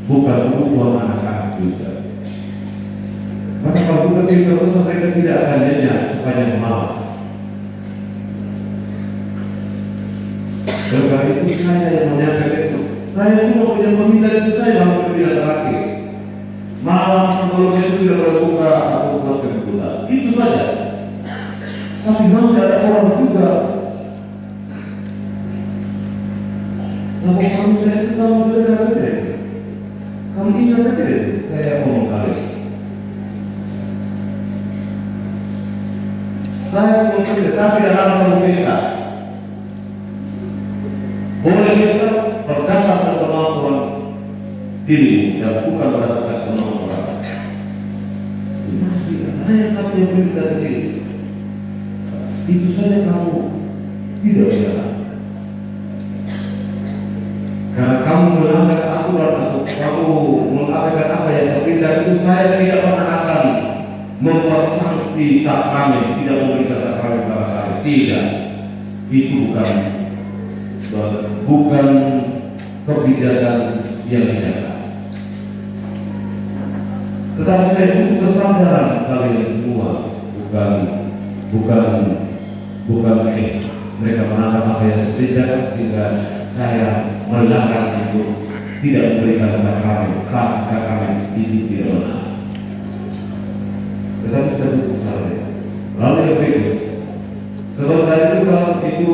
bukan kebutuhan anak-anak juga. Maka kalau kita terus mereka tidak akan nyanyi sepanjang malam. Dan kali itu saya yang menyampaikan itu. Saya cuma punya permintaan itu saya yang tidak terakhir. Malam sebelumnya itu tidak berbuka atau bukan kebutuhan. Itu saja. Tapi masih ada orang juga. Sama permintaan itu kamu sudah saja. Kamu ingat saja saya ngomong kali. Saya mungkin tapi dalam pesta boleh kita berdasarkan kemampuan diri dan bukan berdasarkan kemampuan orang. Masih hanya satu yang perlu dari sini. Itu saja kamu tidak bisa. Karena kamu melanggar aturan atau kamu mengabaikan apa yang saya perintah itu, saya tidak pernah akan membuat sanksi sakramen, tidak memberikan sakramen kepada kalian. Tidak, itu bukan kebijakan yang bijaksana. Tetapi saya butuh kesadaran kalian semua, bukan mereka menangkap apa yang saya kerjakan sehingga saya melanggar itu, tidak memberikan sakramen itu tidak benar. Tetapi saya butuh kesadaran. Lalu yang berikut, setelah itu kalau itu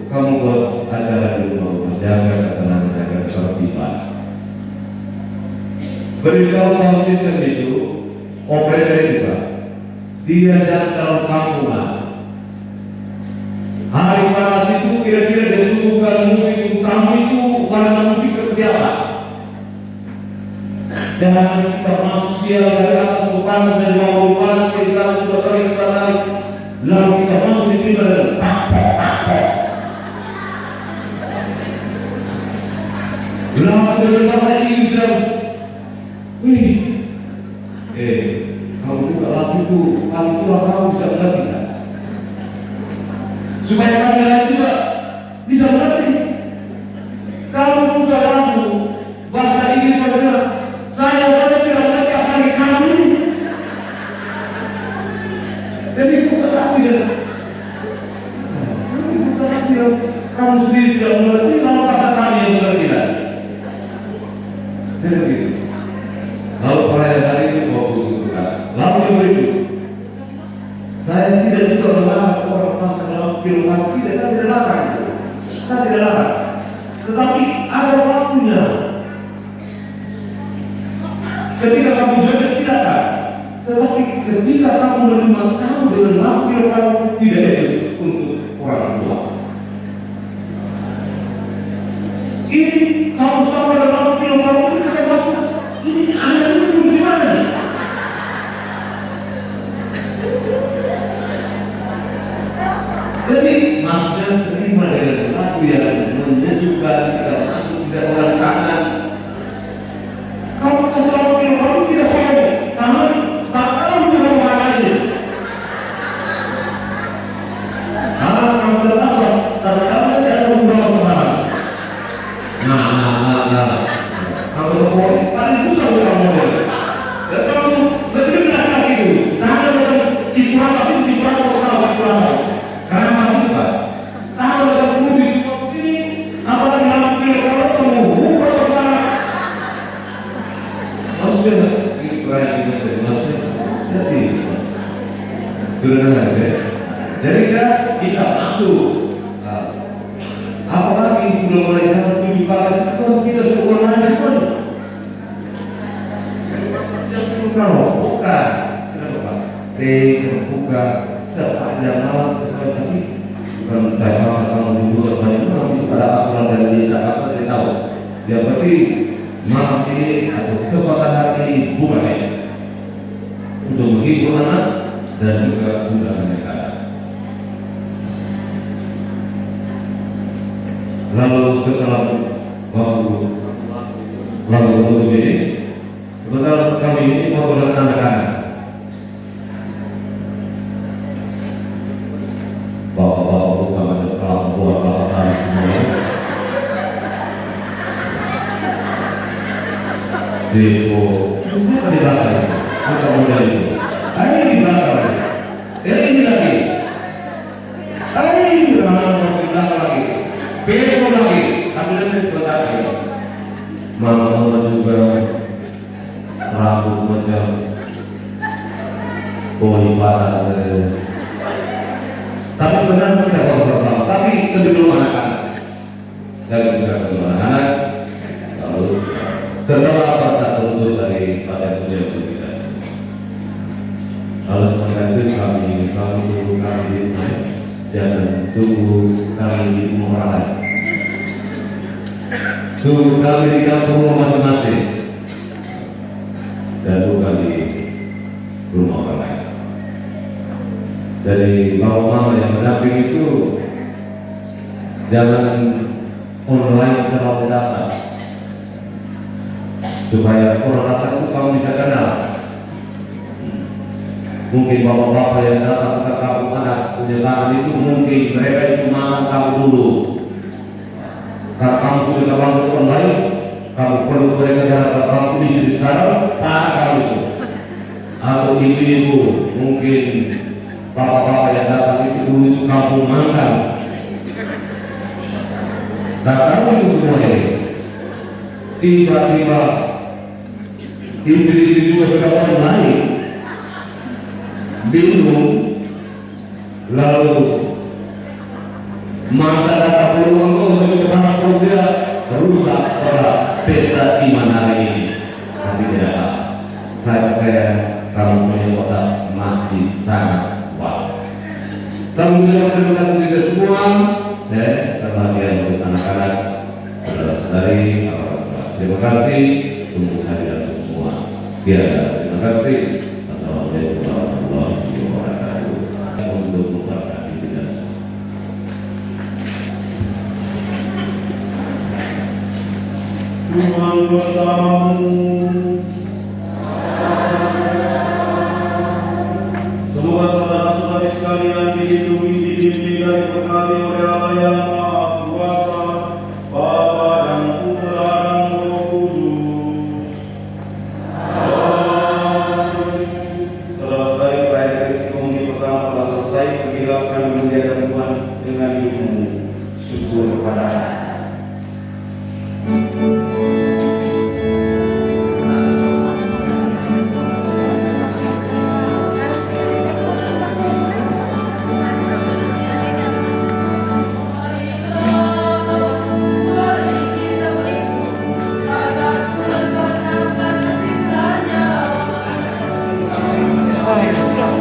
kamu buat acara di rumah, menjaga ketenangan, menjaga ketertiban. Beritahu sound system itu, operator juga, dia jangan terlalu kampungan. Hari panas itu kira-kira dia suguhkan musik utama itu warna musik seperti apa? Jangan kita masuk sial dari atas ke panas, dari bawah ke panas, kita juga kering kita tarik, lalu kita masuk di sini dan lama dari saya izin ini kamu juga lagu itu paling tua kamu bisa mengerti kan? Supaya kami lain juga bisa mengerti. Kalau buka lagu bahasa Inggris saja, saya saja tidak mengerti apa yang kamu ini. Jadi buka lagu ya, buka lagu ya, kamu sendiri tidak mengerti, lalu bahasa kami yang mengerti lagi. Jadi begitu. Lalu perayaan hari ini fokus itu kan. Lalu yang berikut, saya tidak juga melarang orang masuk dalam film tidak, saya tidak larang itu. Saya tidak larang. Tetapi ada waktunya. Ketika kamu joget tidak kan. Tetapi ketika kamu menerima kamu dengan lampir kamu tidak etis untuk orang tua. Ini kamu sama dalam film kamu tidak akan masuk. Ini anak itu gimana nih? Jadi maksudnya terima dengan sesuatu yang menunjukkan kita masuk bisa dengan tangan. Kalau kesalahan film kamu tidak boleh tangan sasaran dengan tangannya. Kamu tetap terkadang tidak mengubah kesalahan. Kalau boleh paling susah kamu boleh. Dan kamu benar-benar itu tangan dengan tipuan tapi tipuan kalau salah. Karena kamu Pak, tahu dalam bumi seperti ini, apalagi dalam film kalau kamu buka kesalahan. Maksudnya ini perayaan kita maksudnya jadi sederhana ya. Jadi kita masuk. Apalagi sudah mulai satu tujuh kali itu kita sudah mulai semua. Kalau bukan, kenapa Pak? Buka sepanjang malam sesuai tapi bukan saya kalau dulu sepanjang malam itu ada aturan dari Jakarta saya tahu. Yang penting malam ini atau kesempatan hari ini bukan untuk menghibur anak dan juga undangan negara. diperbolehkan anak-anak. Bapak-bapak bukan ada perempuan bapak semuanya. Depo, semua di belakang. Masa muda itu. Ayo di belakang. Ini lagi. Ayo di belakang lagi. Depo lagi. Ambil sebentar lagi. Mama juga rambut macam boli parah. Tapi sebenarnya tidak bersama. Tapi lebih dulu anak-anak. Saya juga dulu anak-anak. Lalu setelah perintah tertutup dari pada punya kita, lalu sementara itu kami tunggu kami jangan tunggu kami di rumah. Tunggu kami di kampung masing-masing dan bukan di rumah orang lain. Dari mama yang mendamping itu jangan online terlalu dasar supaya orang itu kamu bisa kenal. Mungkin bapak-bapak yang datang ke kampung anak punya tangan itu mungkin mereka itu makan kamu dulu. Kalau kamu sudah bangun online, kamu perlu mereka dapat kamu di sini sekarang, tak kamu itu. Atau ibu-ibu mungkin bapak-bapak yang datang itu dulu itu kampung makan. Tak kamu itu semuanya. Tiba-tiba istri juga sudah online, bingung, lalu mata kata peluang untuk kepala dia rusak pada pesta iman hari ini. Tapi tidak, saya percaya kamu punya otak masih sangat kuat. Sambil terima kasih semua, kebahagiaan untuk anak-anak dari terima kasih untuk hadirat semua. Terima kasih. Assalamualaikum warahmatullahi wabarakatuh. Untuk memperhatikan kita. Tuhan bersamamu. Semoga saudara-saudari sekalian dilindungi, dibimbing dan diberkati oleh Allah yang Maha Kuasa, Bapa dan Putra dan Roh Kudus. Saudara-saudari, baik Kristi Komuni pertama telah selesai. Pergilah sekarang memuliakan Tuhan dengan hidupmu. Syukur kepada Allah. Sabar Tuhan.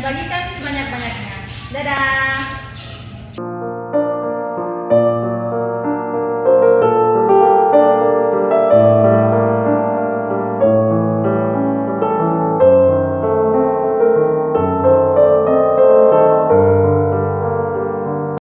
bagikan sebanyak-banyaknya. Dadah.